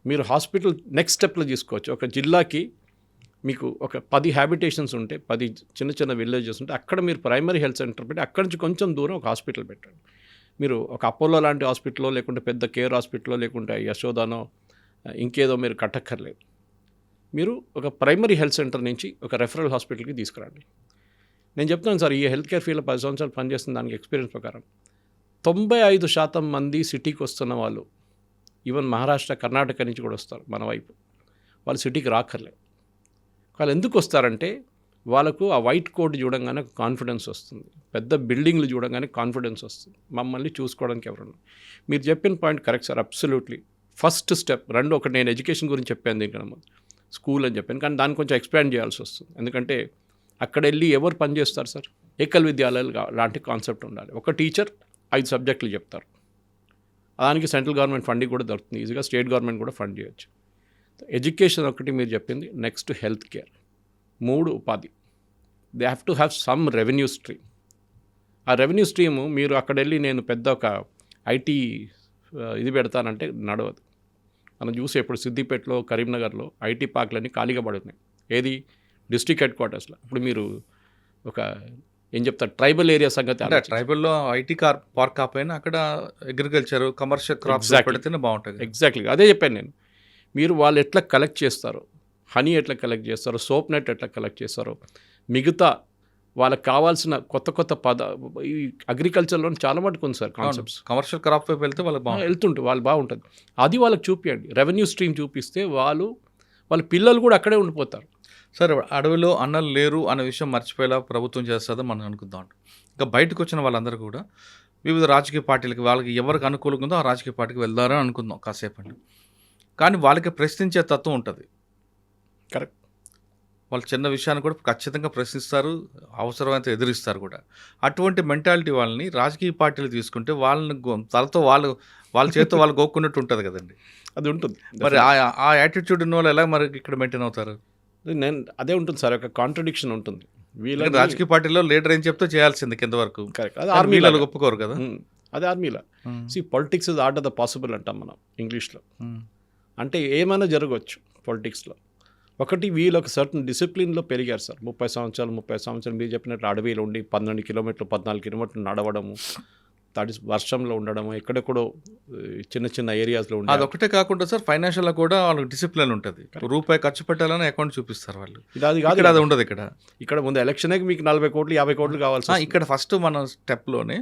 మీరు హాస్పిటల్ నెక్స్ట్ స్టెప్లో తీసుకోవచ్చు. ఒక జిల్లాకి మీకు ఒక 10 హ్యాబిటేషన్స్ ఉంటే, 10 చిన్న చిన్న విలేజెస్ ఉంటే, అక్కడ మీరు ప్రైమరీ హెల్త్ సెంటర్ పెట్టి అక్కడి నుంచి కొంచెం దూరం ఒక హాస్పిటల్ పెట్టండి. మీరు ఒక అపోలో లాంటి హాస్పిటల్లో, లేకుంటే పెద్ద కేర్ హాస్పిటల్లో, లేకుంటే యశోదానో ఇంకేదో మీరు కట్టక్కర్లేదు. మీరు ఒక ప్రైమరీ హెల్త్ సెంటర్ నుంచి ఒక రెఫరల్ హాస్పిటల్కి తీసుకురండి. నేను చెప్తాను సార్, ఈ హెల్త్ కేర్ ఫీల్డ్లో 10 సంవత్సరాలు పనిచేస్తున్న దానికి ఎక్స్పీరియన్స్ ప్రకారం 95% మంది సిటీకి వస్తున్న వాళ్ళు, ఈవెన్ మహారాష్ట్ర, కర్ణాటక నుంచి కూడా వస్తారు మన వైపు, వాళ్ళు సిటీకి రాక్కర్లేదు. వాళ్ళు ఎందుకు వస్తారంటే వాళ్ళకు ఆ వైట్ కోట్ చూడంగానే కాన్ఫిడెన్స్ వస్తుంది, పెద్ద బిల్డింగ్లు చూడంగానే కాన్ఫిడెన్స్ వస్తుంది, మమ్మల్ని చూసుకోవడానికి ఎవరన్నా. మీరు చెప్పిన point correct sir, absolutely. First step ఒకటి నేను ఎడ్యుకేషన్ గురించి చెప్పాను, దీనికన్నా స్కూల్ అని చెప్పాను, కానీ దాన్ని కొంచెం ఎక్స్పాండ్ చేయాల్సి వస్తుంది. ఎందుకంటే అక్కడ వెళ్ళి ఎవరు పని చేస్తారు సార్? ఏకల్ విద్యాలయాలు లాంటి కాన్సెప్ట్ ఉండాలి. ఒక టీచర్ 5 సబ్జెక్టులు చెప్తారు, దానికి సెంట్రల్ గవర్నమెంట్ ఫండింగ్ కూడా దొరుకుతుంది ఈజీగా, స్టేట్ గవర్నమెంట్ కూడా ఫండ్ చేయొచ్చు. ఎడ్యుకేషన్ ఒకటి మీరు చెప్పింది, నెక్స్ట్ హెల్త్ కేర్, 3 ఉపాధి. They have to have some revenue stream. ఆ రెవెన్యూ స్ట్రీము మీరు అక్కడ వెళ్ళి నేను పెద్ద ఒక ఐటీ ఇది పెడతానంటే నడవదు. మనం చూసే ఇప్పుడు సిద్దిపేటలో, కరీంనగర్లో ఐటీ పార్కులన్నీ ఖాళీగా పడుతున్నాయి. ఏది? డిస్ట్రిక్ట్ హెడ్ క్వార్టర్స్లో. ఇప్పుడు మీరు ఒక ఏం చెప్తారు, ట్రైబల్ ఏరియా సంగతి, అంటే ట్రైబల్లో ఐటీ పార్క్ కాకపోయినా అక్కడ అగ్రికల్చర్, కమర్షియల్ క్రాప్స్ పెడితేనే బాగుంటుంది. ఎగ్జాక్ట్లీ అదే చెప్పాను నేను. మీరు వాళ్ళు ఎట్లా కలెక్ట్ చేస్తారో, హనీ ఎట్లా కలెక్ట్ చేస్తారో, సోప్ నెట్ ఎట్లా కలెక్ట్ చేస్తారో, మిగతా వాళ్ళకి కావాల్సిన కొత్త కొత్త ఈ అగ్రికల్చర్లో చాలా మటుకు ఉంది సార్ కాన్సెప్ట్స్. కమర్షియల్ క్రాప్ వైపు వెళ్తే వాళ్ళకి బాగుంటుంది. వెళ్తుంటే వాళ్ళు బాగుంటుంది. అది వాళ్ళకి చూపించండి, రెవెన్యూ స్ట్రీమ్ చూపిస్తే వాళ్ళ పిల్లలు కూడా అక్కడే ఉండిపోతారు. సరే, అడవిలో అన్నలు లేరు అనే విషయం మర్చిపోయేలా ప్రభుత్వం చేస్తుందో మనం అనుకుందాం. ఇంకా బయటకు వచ్చిన వాళ్ళందరూ కూడా వివిధ రాజకీయ పార్టీలకి, వాళ్ళకి ఎవరికి అనుకూలంగా ఉందో ఆ రాజకీయ పార్టీకి వెళ్దారని అనుకుందాం కాసేపండి. కానీ వాళ్ళకి ప్రశ్నించే తత్వం ఉంటుంది. కరెక్ట్. వాళ్ళు చిన్న విషయాన్ని కూడా ఖచ్చితంగా ప్రశ్నిస్తారు, అవసరమైతే ఎదిరిస్తారు కూడా. అటువంటి మెంటాలిటీ వాళ్ళని రాజకీయ పార్టీలు తీసుకుంటే వాళ్ళని తలతో వాళ్ళ చేతితో వాళ్ళు గోక్కున్నట్టు ఉంటుంది కదండి. అది ఉంటుంది. మరి ఆ యాటిట్యూడ్ ఉన్న వాళ్ళు ఎలా మరి ఇక్కడ మెయింటైన్ అవుతారు? నేను అదే ఉంటుంది సార్, ఒక కాంట్రడిక్షన్ ఉంటుంది. వీళ్ళకి రాజకీయ పార్టీలో లీడర్ ఏం చెప్తే చేయాల్సింది కింద వరకు. కరెక్ట్. అది ఆర్మీలో ఒప్పుకోరు కదా. అదే ఆర్మీలో politics is art of the possible అంటాం మనం ఇంగ్లీష్లో. అంటే ఏమైనా జరగవచ్చు పాలిటిక్స్లో. ఒకటి, వీళ్ళు ఒక సర్టన్ డిసిప్లిన్లో పెరిగారు సార్. 30 సంవత్సరాలు మీరు చెప్పినట్లు అడవిలో ఉండి 12 కిలోమీటర్లు 14 కిలోమీటర్లు నడవడము, వర్షంలో ఉండడము, ఎక్కడెక్కడో చిన్న చిన్న ఏరియాస్లో ఉండడం. అదొకటే కాకుండా సార్, ఫైనాన్షియల్లో కూడా వాళ్ళకి డిసిప్లిన్ ఉంటుంది. రూపాయి ఖర్చు పెట్టాలని అకౌంట్ చూపిస్తారు వాళ్ళు. అది కాదు, అది ఉండదు ఇక్కడ ముందు ఎలక్షనే మీకు 40 కోట్లు 50 కోట్లు కావాల్సి. ఇక్కడ ఫస్ట్ మన స్టెప్లోనే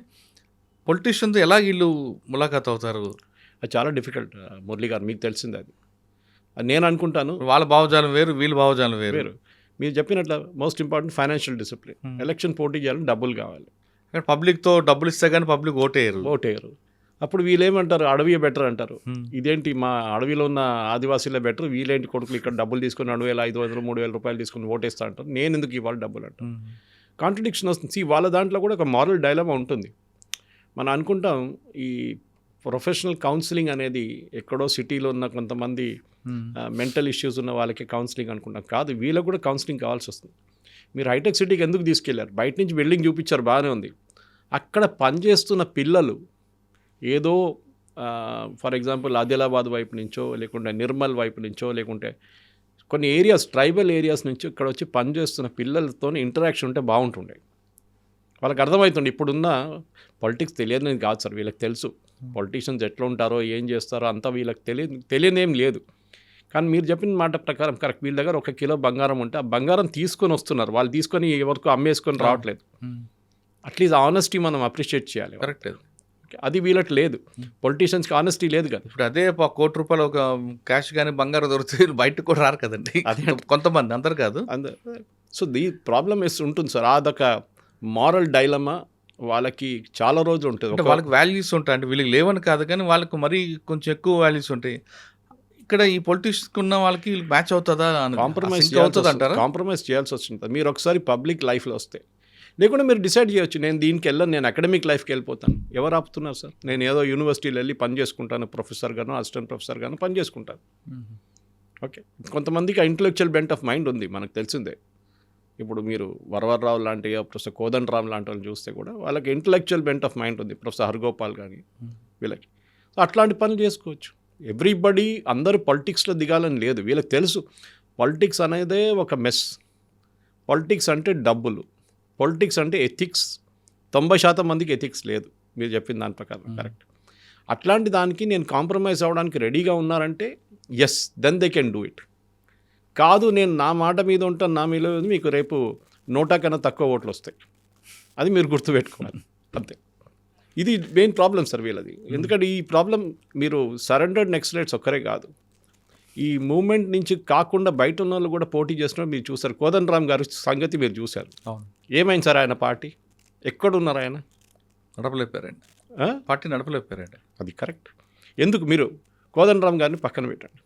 పొలిటీషియన్స్ ఎలా వీళ్ళు ములాఖాత్ అవుతారు? అది చాలా డిఫికల్ట్ మురళి గారు, మీకు తెలిసింది అది. నేను అనుకుంటాను వాళ్ళ భావజాలం వేరు, వీళ్ళ భావజాలం వేరు. మీరు చెప్పినట్లు most important financial discipline. Election పోటీ చేయాలని డబ్బులు కావాలి. పబ్లిక్తో డబ్బులు ఇస్తే కానీ పబ్లిక్ ఓటేయరు. అప్పుడు వీళ్ళేమంటారు, అడవియే బెటర్ అంటారు. ఇదేంటి మా అడవిలో ఉన్న ఆదివాసీలే బెటర్, వీళ్ళేంటి కొడుకులు ఇక్కడ డబ్బులు తీసుకుని 2,500 3,000 రూపాయలు తీసుకుని ఓటేస్తా అంటారు, నేను ఎందుకు ఇవాళ డబ్బులు అంటారు. కాంట్రడిక్షన్ వస్తుంది. వాళ్ళ దాంట్లో కూడా ఒక మారల్ డైలమా ఉంటుంది. మనం అనుకుంటాం ఈ ప్రొఫెషనల్ కౌన్సిలింగ్ అనేది ఎక్కడో సిటీలో ఉన్న కొంతమంది మెంటల్ ఇష్యూస్ ఉన్న వాళ్ళకి కౌన్సిలింగ్ అనుకుంటాం. కాదు, వీళ్ళకి కూడా కౌన్సిలింగ్ కావాల్సి వస్తుంది. మీరు హైటెక్ సిటీకి ఎందుకు తీసుకెళ్లారు? బయట నుంచి బిల్డింగ్ చూపించారు, బాగానే ఉంది. అక్కడ పనిచేస్తున్న పిల్లలు ఏదో ఫర్ ఎగ్జాంపుల్ ఆదిలాబాద్ వైపు నుంచో, లేకుంటే నిర్మల్ వైపు నుంచో, లేకుంటే కొన్ని ఏరియాస్ ట్రైబల్ ఏరియాస్ నుంచి ఇక్కడ వచ్చి పనిచేస్తున్న పిల్లలతో ఇంటరాక్షన్ ఉంటే బాగుంటుండే. వాళ్ళకి అర్థమవుతుంది. ఇప్పుడున్న పొలిటిక్స్ తెలియదని కాదు సార్, వీళ్ళకి తెలుసు పొలిటీషియన్స్ ఎట్లా ఉంటారో ఏం చేస్తారో అంతా వీళ్ళకి తెలియనేం లేదు. కానీ మీరు చెప్పిన మాట ప్రకారం కరెక్ట్. వీళ్ళ దగ్గర 1 కిలో బంగారం ఉంటే ఆ బంగారం తీసుకొని వస్తున్నారు, వాళ్ళు తీసుకొని ఎవరికి అమ్మేసుకొని రావట్లేదు. అట్లీస్ట్ ఆనెస్టీ మనం అప్రిషియేట్ చేయాలి. కరెక్ట్. అది వీళ్ళకి లేదు. పొలిటీషియన్స్కి ఆనెస్టీ లేదు కదా. ఇప్పుడు అదే ₹1 కోటి ఒక క్యాష్ కానీ బంగారం దొరికితే బయటకు కూడా రారు కదండి. అదే కొంతమంది, అందరు కాదు. సో ది ప్రాబ్లమ్ ఉంటుంది సార్. అదొక మారల్ డైలమా వాళ్ళకి చాలా రోజులు ఉంటుంది. వాళ్ళకి వాల్యూస్ ఉంటాయి, అంటే వీళ్ళకి లేవని కాదు, కానీ వాళ్ళకు మరీ కొంచెం ఎక్కువ వాల్యూస్ ఉంటాయి. ఇక్కడ ఈ పొలిటిక్స్ ఉన్న వాళ్ళకి మ్యాచ్ అవుతుందా? కాంప్రమైజ్ చేయాల్సి వస్తుంది. మీరు ఒకసారి పబ్లిక్ లైఫ్లో వస్తే, లేకుంటే మీరు డిసైడ్ చేయొచ్చు, నేను దీనికి వెళ్ళను, నేను అకాడమిక్ లైఫ్కి వెళ్ళిపోతాను. ఎవరు ఆపుతున్నారు సార్? నేను ఏదో యూనివర్సిటీలో వెళ్ళి పని చేసుకుంటాను, ప్రొఫెసర్గాను అసిస్టెంట్ ప్రొఫెసర్గాను పని చేసుకుంటాను. ఓకే, కొంతమందికి ఇంటలెక్చువల్ బెంట్ ఆఫ్ మైండ్ ఉంది, మనకు తెలిసిందే. ఇప్పుడు మీరు వరవర్రావు లాంటి ప్రొఫెసర్ కోదండరామ్ లాంటి వాళ్ళని చూస్తే కూడా వాళ్ళకి ఇంటలెక్చువల్ బెంట్ ఆఫ్ మైండ్ ఉంది, ప్రొఫెసర్ హర్గోపాల్ కానీ వీళ్ళకి. సో అట్లాంటి పనులు చేసుకోవచ్చు. ఎవ్రీబడి అందరూ పొలిటిక్స్లో దిగాలని లేదు. వీళ్ళకి తెలుసు పొలిటిక్స్ అనేదే ఒక మెస్. పొలిటిక్స్ అంటే డబ్బులు, పొలిటిక్స్ అంటే ఎథిక్స్. 90% మందికి ఎథిక్స్ లేదు, మీరు చెప్పిన దాని ప్రకారం కరెక్ట్. అట్లాంటి దానికి నేను కాంప్రమైజ్ అవ్వడానికి రెడీగా ఉన్నారంటే yes, then they can do it. కాదు, నేను నా మాట మీద ఉంటాను, నా మీద మీకు రేపు 100 కన్నా తక్కువ ఓట్లు వస్తాయి, అది మీరు గుర్తుపెట్టుకోవాలి అంతే. ఇది మెయిన్ ప్రాబ్లం సార్ వీళ్ళది. ఎందుకంటే ఈ ప్రాబ్లం మీరు సరెండర్డ్ నెక్స్లైట్స్ ఒక్కరే కాదు, ఈ మూమెంట్ నుంచి కాకుండా బయట ఉన్న వాళ్ళు కూడా పోటీ చేస్తున్నారు. మీరు చూసారు కోదండరామ్ గారి సంగతి, మీరు చూశారు. ఏమైంది సార్ ఆయన పార్టీ? ఎక్కడున్నారు ఆయన? నడపలేపారండి, పార్టీ నడపలేపారండి. అది కరెక్ట్. ఎందుకు? మీరు కోదండరామ్ గారిని పక్కన పెట్టండి,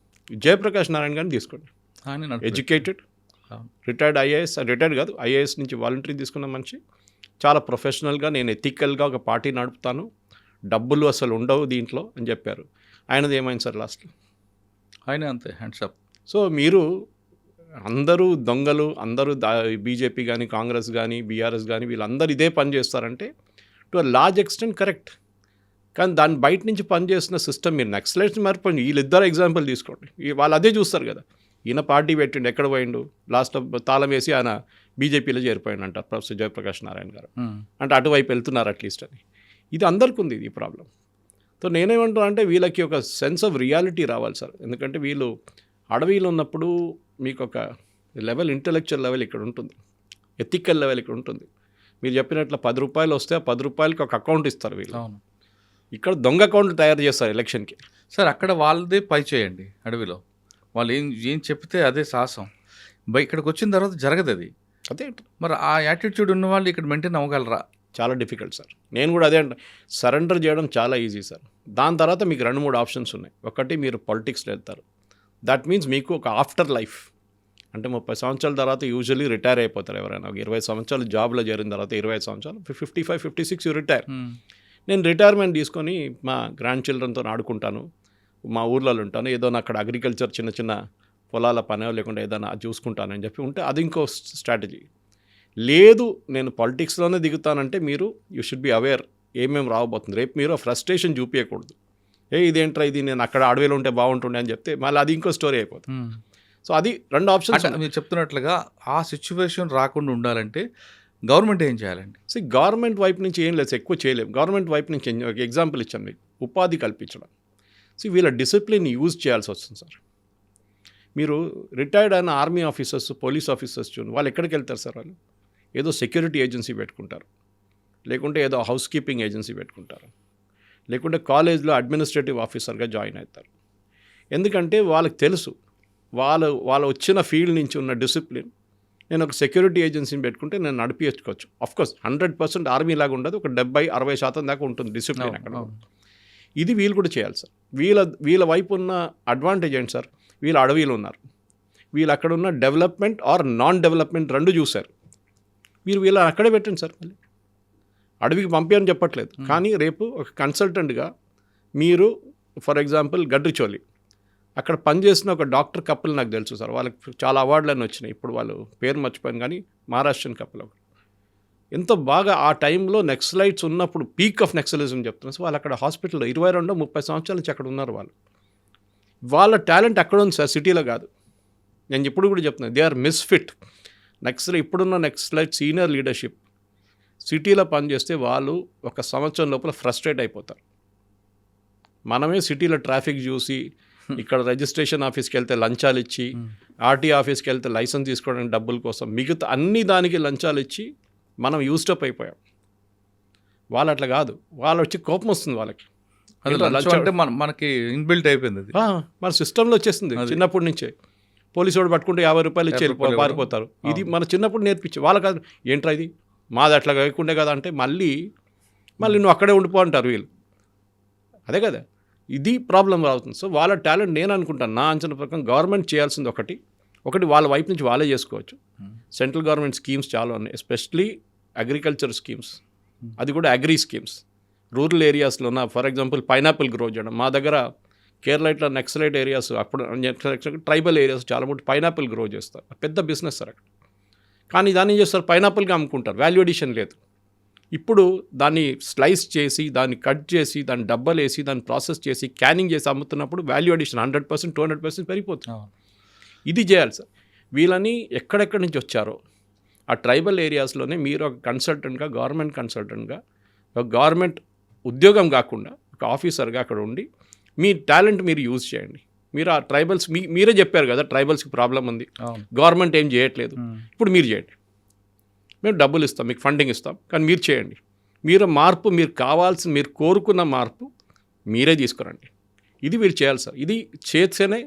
జయప్రకాష్ నారాయణ గారిని తీసుకోండి. ఎడ్యుకేటెడ్, రిటైర్డ్ ఐఏఎస్, రిటైర్డ్ కాదు ఐఏఎస్ నుంచి వాలంటరీ తీసుకున్న మనిషి, చాలా ప్రొఫెషనల్గా నేను ఎథికల్గా ఒక పార్టీ నడుపుతాను, డబ్బులు అసలు ఉండవు దీంట్లో అని చెప్పారు. ఆయనది ఏమైంది సార్ లాస్ట్లో? ఆయన అంతే, హ్యాండ్స్ అప్. సో మీరు అందరూ దొంగలు, అందరూ బీజేపీ కానీ కాంగ్రెస్ కానీ బీఆర్ఎస్ కానీ వీళ్ళందరూ ఇదే పని చేస్తారంటే to a large extent correct. కానీ దాని బయట నుంచి పనిచేస్తున్న సిస్టమ్ మీరు నక్సలైట్స్ మరిపోయింది. వీళ్ళిద్దరు ఎగ్జాంపుల్ తీసుకోండి, వాళ్ళు అదే చూస్తారు కదా. ఈయన పార్టీ పెట్టిండు, ఎక్కడ పోయిండు, లాస్ట్ తాళం వేసి ఆయన బీజేపీలో చేరిపోయిండు అంటారు ప్రొఫెసర్ జయప్రకాష్ నారాయణ గారు. అంటే అటువైపు వెళ్తున్నారు అట్లీస్ట్ అని. ఇది అందరికీ ఉంది ఈ ప్రాబ్లం. సో నేనేమంటున్నా అంటే వీళ్ళకి ఒక సెన్స్ ఆఫ్ రియాలిటీ రావాలి సార్. ఎందుకంటే వీళ్ళు అడవిలో ఉన్నప్పుడు మీకు ఒక లెవెల్, ఇంటలెక్చువల్ లెవెల్ ఇక్కడ ఉంటుంది. ఎథికల్ లెవెల్ ఇక్కడ ఉంటుంది. మీరు చెప్పినట్లు 10 రూపాయలు వస్తే ఆ 10 రూపాయలకి ఒక అకౌంట్ ఇస్తారు వీళ్ళు. అవును ఇక్కడ దొంగ అకౌంట్లు తయారు చేస్తారు ఎలక్షన్కి. సార్, అక్కడ వాళ్ళదే పై చేయండి అడవిలో, వాళ్ళు ఏం చెప్తే అదే సాహసం. ఇక్కడికి వచ్చిన తర్వాత జరగదు అది. అదే మరి ఆ యాటిట్యూడ్ ఉన్న వాళ్ళు ఇక్కడ మెయింటైన్ అవ్వగలరా? చాలా డిఫికల్ట్ సార్. నేను కూడా అదే అంటే సరెండర్ చేయడం చాలా ఈజీ సార్. దాని తర్వాత మీకు 2-3 ఆప్షన్స్ ఉన్నాయి. ఒకటి మీరు పాలిటిక్స్లో వెళ్తారు. దట్ మీన్స్ మీకు ఒక ఆఫ్టర్ లైఫ్ అంటే 30 సంవత్సరాల తర్వాత యూజువల్లీ రిటైర్ అయిపోతారు ఎవరైనా. ఒక 20 సంవత్సరాలు జాబ్లో చేరిన తర్వాత 25 సంవత్సరాలు 55-56 యూ రిటైర్. నేను రిటైర్మెంట్ తీసుకొని మా గ్రాండ్ చిల్డ్రన్తో ఆడుకుంటాను, మా ఊర్లలో ఉంటాను, ఏదో అక్కడ అగ్రికల్చర్ చిన్న చిన్న పొలాల పనో లేకుండా ఏదైనా చూసుకుంటానని చెప్పి ఉంటే అది ఇంకో స్ట్రాటజీ. లేదు నేను పాలిటిక్స్లోనే దిగుతానంటే మీరు యూ షుడ్ బి అవేర్ ఏమేమి రావబోతుంది. రేపు మీరు ఫ్రస్ట్రేషన్ చూపించకూడదు. ఇదేంట్రా ఇది, నేను అక్కడ అడవిలో ఉంటే బాగుంటుండే అని చెప్తే మళ్ళీ అది ఇంకో స్టోరీ అయిపోతుంది. సో అది 2 ఆప్షన్స్. మీరు చెప్తున్నట్లుగా ఆ సిచ్యువేషన్ రాకుండా ఉండాలంటే గవర్నమెంట్ ఏం చేయాలండి? సో గవర్నమెంట్ వైపు నుంచి ఏం లేదు, ఎక్కువ చేయలేము. గవర్నమెంట్ వైపు నుంచి ఒక ఎగ్జాంపుల్ ఇచ్చాను మీకు, ఉపాధి కల్పించడం. సో వీళ్ళ డిసిప్లిన్ యూజ్ చేయాల్సి వస్తుంది సార్. మీరు రిటైర్డ్ అయిన ఆర్మీ ఆఫీసర్స్, పోలీస్ ఆఫీసర్స్ చూడండి, వాళ్ళు ఎక్కడికి వెళ్తారు సార్? వాళ్ళు ఏదో సెక్యూరిటీ ఏజెన్సీ పెట్టుకుంటారు, లేకుంటే ఏదో హౌస్ కీపింగ్ ఏజెన్సీ పెట్టుకుంటారు, లేకుంటే కాలేజ్లో అడ్మినిస్ట్రేటివ్ ఆఫీసర్గా జాయిన్ అవుతారు. ఎందుకంటే వాళ్ళకి తెలుసు వాళ్ళు వచ్చిన ఫీల్డ్ నుంచి ఉన్న డిసిప్లిన్. నేను ఒక సెక్యూరిటీ ఏజెన్సీని పెట్టుకుంటే నేను నడిపించుకోవచ్చు. ఆఫ్కోర్స్ 100% ఆర్మీ లాగా ఉండదు, ఒక 70-60% దాకా ఉంటుంది డిసిప్లిన్ అక్కడ. ఇది వీళ్ళు కూడా చేయాలి సార్. వీళ్ళ వైపు ఉన్న అడ్వాంటేజ్ ఏంటి సార్? వీళ్ళు అడవిలో ఉన్నారు, వీళ్ళు అక్కడ ఉన్న డెవలప్మెంట్ ఆర్ నాన్ డెవలప్మెంట్ 2 చూశారు. వీళ్ళని అక్కడే పెట్టండి సార్. మళ్ళీ అడవికి పంపించని చెప్పట్లేదు, కానీ రేపు ఒక కన్సల్టెంట్గా మీరు ఫర్ ఎగ్జాంపుల్ గడ్రిచోలి అక్కడ పనిచేసిన ఒక డాక్టర్ కపుల్ నాకు తెలుసు సార్. వాళ్ళకి చాలా అవార్డులన్నీ వచ్చినాయి. ఇప్పుడు వాళ్ళు పేరు మర్చిపోయాను, కానీ మహారాష్ట్రన్ కపుల్ ఒకటి. ఎంత బాగా ఆ టైంలో నెక్సలైట్స్ ఉన్నప్పుడు పీక్ ఆఫ్ నెక్సలిజం చెప్తున్నారు. సో వాళ్ళు అక్కడ హాస్పిటల్లో 22-30 సంవత్సరాల నుంచి అక్కడ ఉన్నారు. వాళ్ళ టాలెంట్ అక్కడ ఉంది సార్, సిటీలో కాదు. నేను ఇప్పుడు కూడా చెప్తున్నాను, దే ఆర్ మిస్ఫిట్. ఇప్పుడున్న నెక్సలైట్ సీనియర్ లీడర్షిప్ సిటీలో పనిచేస్తే వాళ్ళు 1 సంవత్సరం లోపల ఫ్రస్ట్రేట్ అయిపోతారు. మనమే సిటీలో ట్రాఫిక్ చూసి, ఇక్కడ రిజిస్ట్రేషన్ ఆఫీస్కి వెళ్తే లంచాలు ఇచ్చి, ఆర్టీ ఆఫీస్కి వెళ్తే లైసెన్స్ తీసుకోవడానికి డబ్బుల కోసం, మిగతా అన్ని దానికి లంచాలు ఇచ్చి మనం యూస్టప్ అయిపోయాం. వాళ్ళు అట్లా కాదు, వాళ్ళు వచ్చి కోపం వస్తుంది వాళ్ళకి. అంటే మనకి ఇన్బిల్ట్ అయిపోయింది అది. మన సిస్టంలో వచ్చేస్తుంది చిన్నప్పటి నుంచే. పోలీసు వాడు పట్టుకుంటే 50 రూపాయలు ఇచ్చి పారిపోతారు. ఇది మన చిన్నప్పుడు నేర్పించి వాళ్ళ కాదు. ఏంట్రా ఇది, మాది అట్లా కాకుండే కదా అంటే మళ్ళీ నువ్వు అక్కడే ఉండిపో అంటారు వీళ్ళు. అదే కదా, ఇది ప్రాబ్లం అవుతుంది. సో వాళ్ళ టాలెంట్ నేను అనుకుంటాను, నా అంచనా ప్రకారం గవర్నమెంట్ చేయాల్సింది ఒకటి వాళ్ళ వైపు నుంచి వాళ్ళే చేసుకోవచ్చు. సెంట్రల్ గవర్నమెంట్ స్కీమ్స్ చాలా ఉన్నాయి, ఎస్పెషలీ అగ్రికల్చర్ స్కీమ్స్. అది కూడా అగ్రి స్కీమ్స్. రూరల్ ఏరియాస్లో ఉన్న ఫర్ ఎగ్జాంపుల్ పైనాపిల్ గ్రో చేయడం. మా దగ్గర కేరళ ఇట్లా నెక్సలైట్ ఏరియాస్, అప్పుడు ట్రైబల్ ఏరియాస్ చాలా మటు పైనాపిల్ గ్రో చేస్తారు. పెద్ద బిజినెస్ సార్ అక్కడ. కానీ దాన్ని ఏం చేస్తారు, పైనాపిల్గా అమ్ముకుంటారు, వాల్యూ అడిషన్ లేదు. ఇప్పుడు దాన్ని స్లైస్ చేసి, దాన్ని కట్ చేసి, దాన్ని డబ్బలు వేసి, దాన్ని ప్రాసెస్ చేసి, క్యానింగ్ చేసి అమ్ముతున్నప్పుడు వాల్యూ అడిషన్ 100%, 200% పెరిగిపోతుంది. ఇది చేయాలి సార్. వీళ్ళని ఎక్కడెక్కడి నుంచి వచ్చారో ఆ ట్రైబల్ ఏరియాస్లోనే మీరు ఒక కన్సల్టెంట్గా, గవర్నమెంట్ కన్సల్టెంట్గా, ఒక గవర్నమెంట్ ఉద్యోగం కాకుండా ఒక ఆఫీసర్గా అక్కడ ఉండి మీ టాలెంట్ మీరు యూజ్ చేయండి. మీరు ఆ ట్రైబల్స్ మీరే చెప్పారు కదా, ట్రైబల్స్కి ప్రాబ్లం ఉంది, గవర్నమెంట్ ఏం చేయట్లేదు, ఇప్పుడు మీరు చేయండి, మేము డబ్బులు ఇస్తాం, మీకు ఫండింగ్ ఇస్తాం, కానీ మీరు చేయండి. మీరు కావాల్సిన, మీరు కోరుకున్న మార్పు మీరే తీసుకురండి. ఇది మీరు చేయాలి సార్. ఇది చేస్తేనే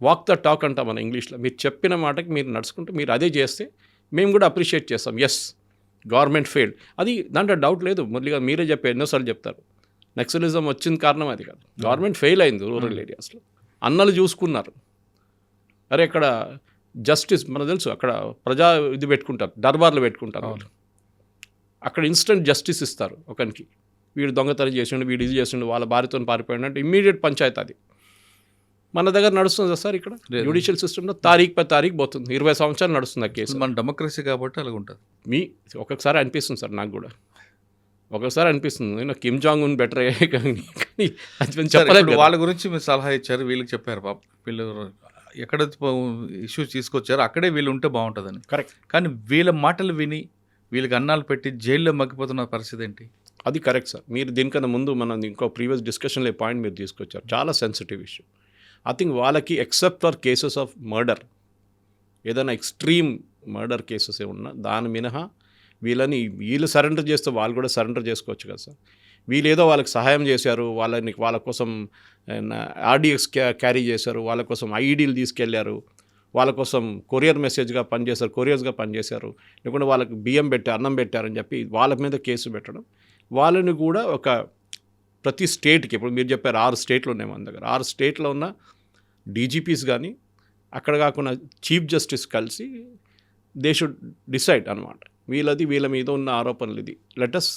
వాక్ ద టాక్ అంటాం మన ఇంగ్లీష్లో. మీరు చెప్పిన మాటకి మీరు నడుచుకుంటూ మీరు అదే చేస్తే మేము కూడా అప్రిషియేట్ చేస్తాం. ఎస్, గవర్నమెంట్ ఫెయిల్డ్, అది దాంట్లో డౌట్ లేదు. మురళిగా మీరే చెప్పారు, ఎన్నోసార్లు చెప్తారు, నక్సలిజం వచ్చిన కారణం అది కాదు, గవర్నమెంట్ ఫెయిల్ అయింది. రూరల్ ఏరియాస్లో అన్నలు చూసుకున్నారు. అరే ఇక్కడ జస్టిస్ మనకు తెలుసు, అక్కడ ప్రజా ఇది పెట్టుకుంటారు, దర్బార్లు పెట్టుకుంటారు. అక్కడ ఇన్స్టెంట్ జస్టిస్ ఇస్తారు ఒకరికి. వీడు దొంగతనం చేసిండు, వీడు ఇది చేసిండు, వాళ్ళ భార్యతో పారిపోయిండు అంటే ఇమ్మీడియట్ పంచాయతీ. అది మన దగ్గర నడుస్తుంది సార్. ఇక్కడ జ్యుడిషియల్ సిస్టంలో తారీఖు పోతుంది, 20 సంవత్సరాలు నడుస్తుంది ఆ కేసు. మన డెమోక్రసీ కాబట్టి అలాగ ఉంటుంది. ఒక్కొక్కసారి అనిపిస్తుంది సార్, నాకు కూడా ఒకసారి అనిపిస్తుంది నేను కిమ్ జాంగ్ ఉన్ బెటర్ అయ్యే, కానీ చెప్పలేదు. వాళ్ళ గురించి మీరు సలహా ఇచ్చారు, వీళ్ళకి చెప్పారు, పాప వీళ్ళు ఎక్కడ ఇష్యూస్ తీసుకొచ్చారో అక్కడే వీళ్ళు ఉంటే బాగుంటుందని. కరెక్ట్. కానీ వీళ్ళ మాటలు విని వీళ్ళకి అన్నాలు పెట్టి జైల్లో మగ్గిపోతున్న పరిస్థితి ఏంటి? అది కరెక్ట్ సార్. మీరు దీనికన్నా ముందు మనం ఇంకో ప్రీవియస్ డిస్కషన్లో పాయింట్ మీరు తీసుకొచ్చారు, చాలా సెన్సిటివ్ ఇష్యూ. ఐ థింక్ వాళ్ళకి except for cases of murder, ఏదైనా ఎక్స్ట్రీమ్ మర్డర్ కేసెస్ ఉన్నా దాని మినహా వీళ్ళు సరెండర్ చేస్తే వాళ్ళు కూడా సరెండర్ చేసుకోవచ్చు కదా సార్. వీళ్ళు ఏదో వాళ్ళకి సహాయం చేశారు, వాళ్ళ కోసం ఆర్డిఎక్స్ క్యారీ చేశారు, వాళ్ళ కోసం ఐఈడీలు తీసుకెళ్లారు, వాళ్ళ కోసం కొరియర్స్గా పనిచేశారు, లేకుంటే వాళ్ళకి బియ్యం అన్నం పెట్టారని చెప్పి వాళ్ళ మీద కేసు పెట్టడం, వాళ్ళని కూడా ఒక ప్రతి స్టేట్కి, ఇప్పుడు మీరు చెప్పారు 6 స్టేట్లు ఉన్నాయి మన దగ్గర, 6 స్టేట్లో ఉన్న డీజీపీస్ కానీ అక్కడ కాకుండా చీఫ్ జస్టిస్ కలిసి దే షుడ్ డిసైడ్ అనమాట, వీళ్ళ మీద ఉన్న ఆరోపణలు ఇది, let us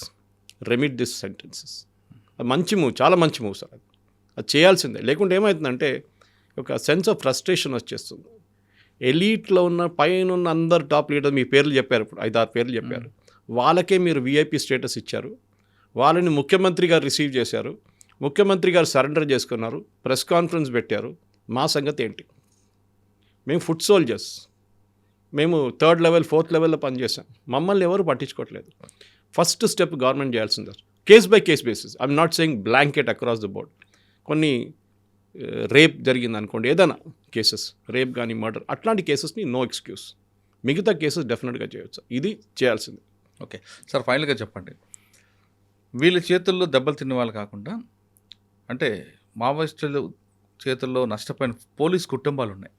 remit this sentences. అది మంచి మూవ్, చాలా మంచి మూవ్ సార్. అది చేయాల్సిందే. లేకుంటే ఏమవుతుందంటే ఒక సెన్స్ ఆఫ్ ఫ్రస్ట్రేషన్ వచ్చేస్తుంది. ఎలీట్లో ఉన్న పైన ఉన్న అందరు టాప్ లీడర్ మీ పేర్లు చెప్పారు, ఇప్పుడు 5-6 పేర్లు చెప్పారు, వాళ్ళకే మీరు విఐపి స్టేటస్ ఇచ్చారు, వాళ్ళని ముఖ్యమంత్రి గారు రిసీవ్ చేశారు, ముఖ్యమంత్రి గారు సరెండర్ చేసుకున్నారు, ప్రెస్ కాన్ఫరెన్స్ పెట్టారు. మా సంగతి ఏంటి? మేము ఫుట్ సోల్జర్స్, మేము 3rd లెవెల్ 4th లెవెల్లో పనిచేసాం, మమ్మల్ని ఎవరు పట్టించుకోవట్లేదు. ఫస్ట్ స్టెప్ గవర్నమెంట్ చేయాల్సింది case by case basis. I'm not saying blanket across the board. కొన్ని రేప్ జరిగింది అనుకోండి, ఏదైనా కేసెస్, రేప్ కానీ మర్డర్, అట్లాంటి కేసెస్ని నో ఎక్స్క్యూస్, మిగతా కేసెస్ డెఫినెట్గా చేయవచ్చు. ఇది చేయాల్సింది. ఓకే సార్, ఫైనల్గా చెప్పండి, వీళ్ళ చేతుల్లో దెబ్బలు తిన్న వాళ్ళు కాకుండా, అంటే మావోయిస్టుల చేతుల్లో నష్టపోయిన పోలీస్ కుటుంబాలు ఉన్నాయి,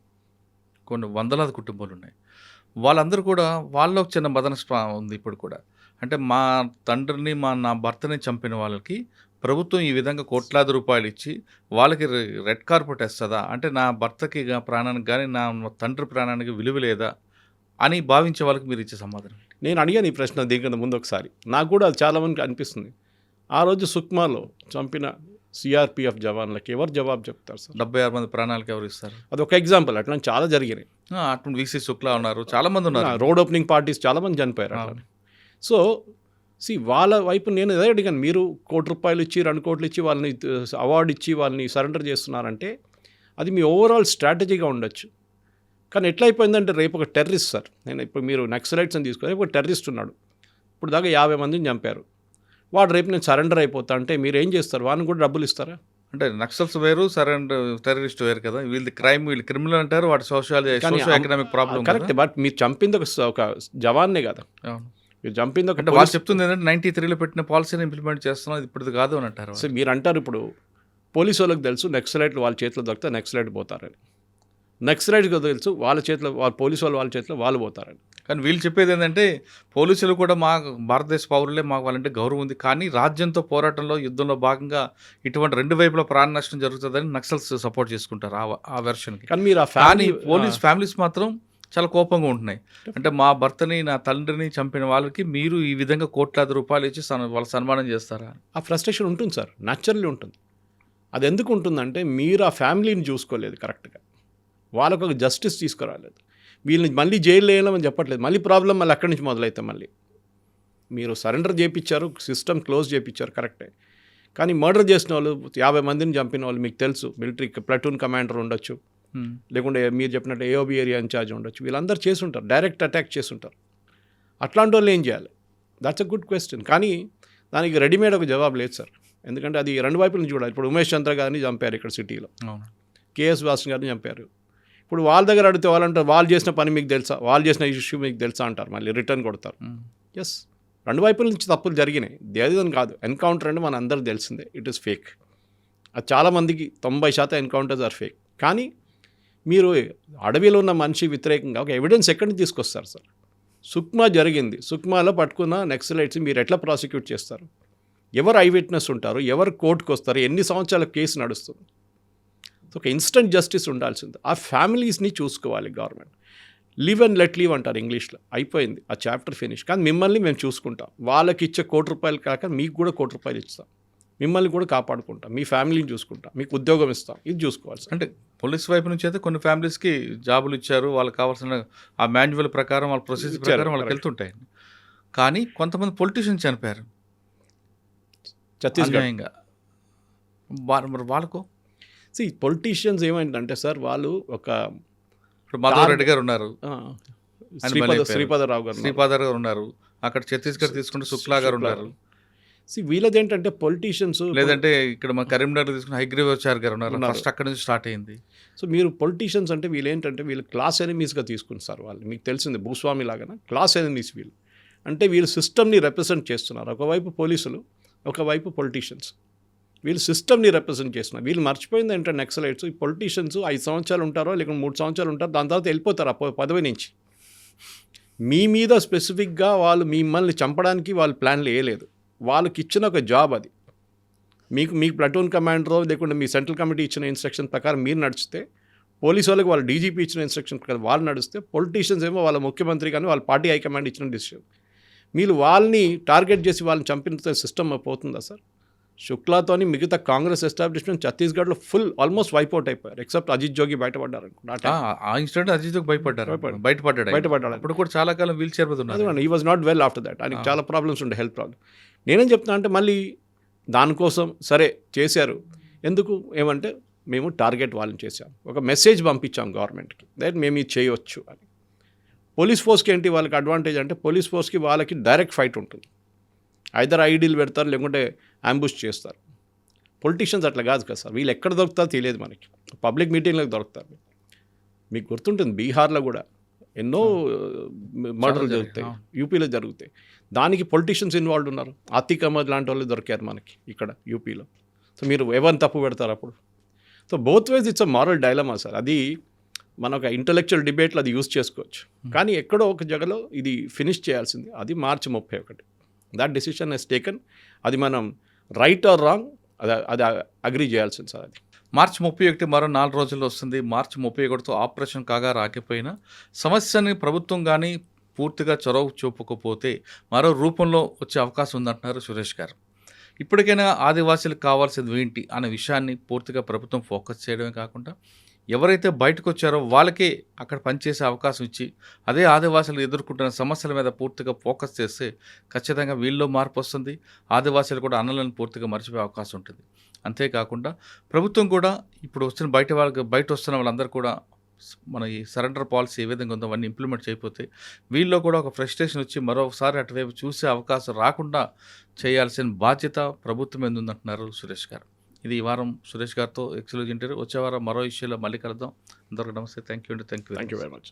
కొన్ని వందలాది కుటుంబాలు ఉన్నాయి. వాళ్ళందరూ కూడా వాళ్ళలో చిన్న మదనస్పృహ ఉంది ఇప్పుడు కూడా. అంటే మా తండ్రిని నా భర్తని చంపిన వాళ్ళకి ప్రభుత్వం ఈ విధంగా కోట్లాది రూపాయలు ఇచ్చి వాళ్ళకి రెడ్ కార్పెట్ వేస్తుందా, అంటే నా భర్తకి ప్రాణానికి కానీ నా తండ్రి ప్రాణానికి విలువ లేదా అని భావించే వాళ్ళకి మీరు ఇచ్చే సమాధానం? నేను అడిగాను ఈ ప్రశ్న దీనికన్నా ముందు ఒకసారి, నాకు కూడా అది చాలామందికి అనిపిస్తుంది. ఆ రోజు సుక్మాలో చంపిన సిఆర్పిఎఫ్ జవాన్లకి ఎవరు జవాబు చెప్తారు సార్? 76 మంది ప్రాణాలకు ఎవరు ఇస్తారు? అది ఒక ఎగ్జాంపుల్, అట్లా చాలా జరిగినాయి. అటు వీసీ శుక్లా ఉన్నారు, చాలామంది ఉన్నారు, రోడ్ ఓపెనింగ్ పార్టీస్ చాలామంది చనిపోయారు అట్లా. సో వాళ్ళ వైపు నేను అదే అడిగాను, మీరు ₹1 కోటి ఇచ్చి 2 కోట్లు ఇచ్చి వాళ్ళని అవార్డు ఇచ్చి వాళ్ళని సరెండర్ చేస్తున్నారంటే అది మీ ఓవరాల్ స్ట్రాటజీగా ఉండొచ్చు. కానీ ఎట్లయిపోయిందంటే రేపు ఒక టెర్రరిస్ట్ సార్, నేను ఇప్పుడు మీరు నక్సలైట్స్ అని తీసుకొని ఒక టెర్రరిస్ట్ ఉన్నాడు, ఇప్పుడు దాకా 50 మందిని చంపారు, వాడు రేపు నేను సరెండర్ అయిపోతా అంటే మీరు ఏం చేస్తారు? వాడిని కూడా డబ్బులు ఇస్తారా? అంటే నక్సల్స్ వేరు, సరెండర్ టెర్రరిస్ట్ వేరు కదా. వీళ్ళది క్రైమ్, వీళ్ళు క్రిమినల్ అంటారు, వాటి socio economic problem. Correct, but మీరు చంపింది ఒక జవాన్నే కదా, మీరు చంపింది ఒక. వాళ్ళు చెప్తుంది ఏంటంటే 93లో పెట్టిన పాలసీని ఇంప్లిమెంట్ చేస్తున్నాం, ఇప్పుడు కాదు అని అంటారు. సో మీరు అంటారు ఇప్పుడు పోలీసు వాళ్ళకి తెలుసు నక్సలైట్లు వాళ్ళ చేతిలో దొరికితే నక్సలైట్ పోతారని, నక్సలైట్కి తెలుసు వాళ్ళ చేతిలో పోలీసు వాళ్ళ చేతిలో వాళ్ళు పోతారని. కానీ వీళ్ళు చెప్పేది ఏంటంటే పోలీసులు కూడా మా భారతదేశ పౌరులే, మాకు వాళ్ళంటే గౌరవం ఉంది, కానీ రాజ్యంతో పోరాటంలో యుద్ధంలో భాగంగా ఇటువంటి 2 వైపుల ప్రాణ నష్టం జరుగుతుందని నక్సల్స్ సపోర్ట్ చేసుకుంటారు ఆ వెర్షన్కి. కానీ మీరు కానీ పోలీస్ ఫ్యామిలీస్ మాత్రం చాలా కోపంగా ఉంటున్నాయి. అంటే మా భర్తని నా తండ్రిని చంపిన వాళ్ళకి మీరు ఈ విధంగా కోట్లాది రూపాయలు ఇచ్చి వాళ్ళ సన్మానం చేస్తారా? ఆ ఫ్రస్ట్రేషన్ ఉంటుంది సార్, న్యాచురల్లీ ఉంటుంది. అది ఎందుకు ఉంటుందంటే మీరు ఆ ఫ్యామిలీని చూసుకోలేదు కరెక్ట్గా, వాళ్ళకు ఒక జస్టిస్ తీసుకురాలేదు, వీళ్ళని మళ్ళీ జైలు వేయాలని చెప్పట్లేదు, మళ్ళీ ప్రాబ్లం మళ్ళీ అక్కడి నుంచి మొదలైతే మళ్ళీ మీరు సరెండర్ చేయించారు, సిస్టమ్ క్లోజ్ చేయించారు కరెక్టే, కానీ మర్డర్ చేసిన వాళ్ళు 50 మందిని చంపిన వాళ్ళు మీకు తెలుసు, మిలిటరీ ప్లటూన్ కమాండర్ ఉండొచ్చు, లేకుంటే మీరు చెప్పినట్టు ఏఓబి ఏరియా ఇన్ఛార్జ్ ఉండొచ్చు, వీళ్ళందరూ చేసుంటారు, డైరెక్ట్ అటాక్ చేసుంటారు. అట్లాంటి వాళ్ళు ఏం చేయాలి? That's a good question. కానీ దానికి రెడీమేడ్ ఒక జవాబు లేదు సార్, ఎందుకంటే అది 2 వైపుల నుంచి చూడాలి. ఇప్పుడు ఉమేష్ చంద్ర గారిని చంపారు ఇక్కడ సిటీలో, కేఎస్ వాసన్ గారిని చంపారు. ఇప్పుడు వాళ్ళ దగ్గర అడిగితే వాళ్ళంటారు వాళ్ళు చేసిన పని మీకు తెలుసా, వాళ్ళు చేసిన ఇష్యూ మీకు తెలుసా అంటారు, మళ్ళీ రిటర్న్ కొడతారు. ఎస్, 2 వైపుల నుంచి తప్పులు జరిగినాయి, దేదని కాదు. ఎన్కౌంటర్ అంటే మన అందరూ తెలిసిందే, ఇట్ ఈస్ ఫేక్. అది చాలామందికి 90% ఎన్కౌంటర్స్ ఆర్ ఫేక్. కానీ మీరు అడవిలో ఉన్న మనిషి వ్యతిరేకంగా ఒక ఎవిడెన్స్ ఎక్కడి నుంచి తీసుకొస్తారు సార్? సుక్మా జరిగింది, సుక్మాలో పట్టుకున్న నక్సలైట్స్ మీరు ఎట్లా ప్రాసిక్యూట్ చేస్తారు? ఎవరు ఐ విట్నెస్ ఉంటారు, ఎవరు కోర్టుకు వస్తారు, ఎన్ని సంవత్సరాల కేసు నడుస్తుంది? ఒక ఇన్స్టెంట్ జస్టిస్ ఉండాల్సింది. ఆ ఫ్యామిలీస్ని చూసుకోవాలి government. Live and let leave అంటారు ఇంగ్లీష్లో, అయిపోయింది ఆ చాప్టర్ ఫినిష్. కానీ మిమ్మల్ని మేము చూసుకుంటాం, వాళ్ళకి ఇచ్చే ₹1 కోటి కాక మీకు కూడా ₹1 ఇస్తాం, మిమ్మల్ని కూడా కాపాడుకుంటాం, మీ ఫ్యామిలీని చూసుకుంటాం, మీకు ఉద్యోగం ఇస్తాం, ఇది చూసుకోవాలి. అంటే పోలీస్ వైపు నుంచి అయితే కొన్ని ఫ్యామిలీస్కి జాబులు ఇచ్చారు, వాళ్ళకి కావాల్సిన ఆ మాన్యువల్ ప్రకారం వాళ్ళ ప్రొసీజర్ ప్రకారం వాళ్ళకి వెళ్తుంటాయి. కానీ కొంతమంది పొలిటీషియన్స్ చనిపోయారు ఛత్తీస్గఢ్గా, మరి వాళ్ళకు పొలిటీషియన్స్ ఏమైందంటే సార్, వాళ్ళు ఒక ఇప్పుడు మాధవ్ రెడ్డి గారు ఉన్నారు, శ్రీపాదరావు గారు ఉన్నారు, అక్కడ ఛత్తీస్గఢ్ తీసుకుంటే శుక్లా గారు ఉన్నారు. వీళ్ళది ఏంటంటే పొలిటీషియన్స్, లేదంటే ఇక్కడ మన కరీంనగర్ తీసుకున్న హైగ్రీవాచార్య గారు ఉన్నారు, ఉన్నారు. ఫస్ట్ అక్కడ నుంచి స్టార్ట్ అయింది. సో మీరు పొలిటీషియన్స్ అంటే వీళ్ళు ఏంటంటే వీళ్ళు క్లాస్ ఎనిమీస్గా తీసుకుంటారు. వాళ్ళు మీకు తెలిసింది భూస్వామి లాగానే క్లాస్ ఎనిమీస్ వీళ్ళు. అంటే వీళ్ళు సిస్టమ్ని రిప్రజెంట్ చేస్తున్నారు. ఒకవైపు పోలీసులు, ఒకవైపు పొలిటీషియన్స్. వీళ్ళు సిస్టమ్ని రిప్రజెంట్ చేస్తున్నారు. వీళ్ళు మర్చిపోయింది ఏంటంటే నక్సలైట్స్, ఈ పొలిటీషియన్స్ 5 సంవత్సరాలు ఉంటారో లేకుంటే 3 సంవత్సరాలు ఉంటారో, దాని తర్వాత వెళ్ళిపోతారు ఆ పదవి నుంచి. మీ మీద స్పెసిఫిక్గా వాళ్ళు మిమ్మల్ని చంపడానికి వాళ్ళు ప్లాన్లు వేయలేదు. వాళ్ళకి ఇచ్చిన ఒక జాబ్ అది. మీకు ప్లటూన్ కమాండరో లేకుంటే మీ సెంట్రల్ కమిటీ ఇచ్చిన ఇన్స్ట్రక్షన్ ప్రకారం మీరు నడిస్తే, పోలీసు వాళ్ళకి వాళ్ళ డీజీపీ ఇచ్చిన ఇన్స్ట్రక్షన్ ప్రకారం వాళ్ళు నడిస్తే, పొలిటీషియన్స్ ఏమో వాళ్ళ ముఖ్యమంత్రి కానీ వాళ్ళ పార్టీ హైకమాండ్ ఇచ్చిన డిసిషన్. మీరు వాళ్ళని టార్గెట్ చేసి వాళ్ళని చంపిన సిస్టమ్ పోతుందా సార్? శుక్లాతోని మిగతా కాంగ్రెస్ ఎస్టాబ్లిష్మెంట్ ఛత్తీస్గఢ్లో ఆల్మోస్ట్ వైప్అవుట్ అయిపోయారు. ఎక్సెప్ట్ అజిత్ జోగి బయటపడ్డారు అనుకుంటా. ఆ ఇన్సిడెంట్ అజిత్ బయటపడ్డాడు. అప్పుడు కూడా చాలా కాలం వీల్ చైర్ మీద ఉన్నారు. He was not well after that. ఆయనకి చాలా ప్రాబ్లమ్స్ ఉండే, హెల్త్ ప్రాబ్లమ్. నేనేం చెప్తున్నా అంటే మళ్ళీ దానికోసం సరే చేశారు. ఎందుకు ఏమంటే మేము టార్గెట్ వాళ్ళని చేశాం, ఒక మెసేజ్ పంపించాం గవర్నమెంట్కి దట్ మేము ఇది చేయవచ్చు అని. పోలీస్ ఫోర్స్కి ఏంటి వాళ్ళకి అడ్వాంటేజ్ అంటే, పోలీస్ ఫోర్స్కి వాళ్ళకి డైరెక్ట్ ఫైట్ ఉంటుంది. ఐదర్ ఐడీలు పెడతారు లేకుంటే అంబుష్ చేస్తారు. పొలిటీషియన్స్ అట్లా కాదు కదా సార్. వీళ్ళు ఎక్కడ దొరుకుతారో తెలియదు మనకి. పబ్లిక్ మీటింగ్లకు దొరుకుతారు. మీకు గుర్తుంటుంది బీహార్లో కూడా ఎన్నో మర్డర్లు జరుగుతాయి, యూపీలో జరుగుతాయి. దానికి పొలిటీషియన్స్ ఇన్వాల్వ్ ఉన్నారు. ఆతిక్ అహ్మద్ లాంటి వాళ్ళు దొరికారు మనకి ఇక్కడ యూపీలో. సో మీరు ఎవరిని తప్పు పెడతారు అప్పుడు? So both wise it's a moral dilemma sir. అది మన ఒక ఇంటలెక్చువల్ డిబేట్లో అది యూజ్ చేసుకోవచ్చు. కానీ ఎక్కడో ఒక జగలో ఇది ఫినిష్ చేయాల్సింది. అది March 31. That decision has taken. అది మనం రైట్ ఆర్ రాంగ్ అది అగ్రీ చేయాల్సింది సార్. అది మార్చి 31 మరో 4 రోజుల్లో వస్తుంది. మార్చి 31తో ఆపరేషన్ కాగా రాకపోయినా సమస్యని ప్రభుత్వం కానీ పూర్తిగా చొరవ చూపకపోతే మరో రూపంలో వచ్చే అవకాశం ఉందంటున్నారు సురేష్ గారు. ఇప్పటికైనా ఆదివాసీలకు కావాల్సింది ఏంటి అనే విషయాన్ని పూర్తిగా ప్రభుత్వం ఫోకస్ చేయడమే కాకుండా, ఎవరైతే బయటకు వచ్చారో వాళ్ళకే అక్కడ పనిచేసే అవకాశం ఇచ్చి, అదే ఆదివాసులు ఎదుర్కొంటున్న సమస్యల మీద పూర్తిగా ఫోకస్ చేస్తే ఖచ్చితంగా వీళ్ళలో మార్పు వస్తుంది. ఆదివాసీలు కూడా అన్నలను పూర్తిగా మర్చిపోయే అవకాశం ఉంటుంది. అంతేకాకుండా ప్రభుత్వం కూడా ఇప్పుడు వచ్చిన బయట వస్తున్న వాళ్ళందరూ కూడా మన ఈ సరెండర్ పాలసీ ఏ విధంగా ఉందో అవన్నీ ఇంప్లిమెంట్ చేయకపోతే వీళ్ళలో కూడా ఒక ఫ్రస్ట్రేషన్ వచ్చి మరోసారి అటువైపు చూసే అవకాశం రాకుండా చేయాల్సిన బాధ్యత ప్రభుత్వం మీద ఉందంటున్నారు సురేష్ గారు. ఇది ఈ వారం సురేష్ గారితో ఎక్స్క్లూజివ్ ఇంటర్వ్యూ. వచ్చే వారం మరో ఇష్యూలో మళ్ళీ కలుద్దాం. అందరికీ నమస్తే. థ్యాంక్ యూ అండి. Thank you very much.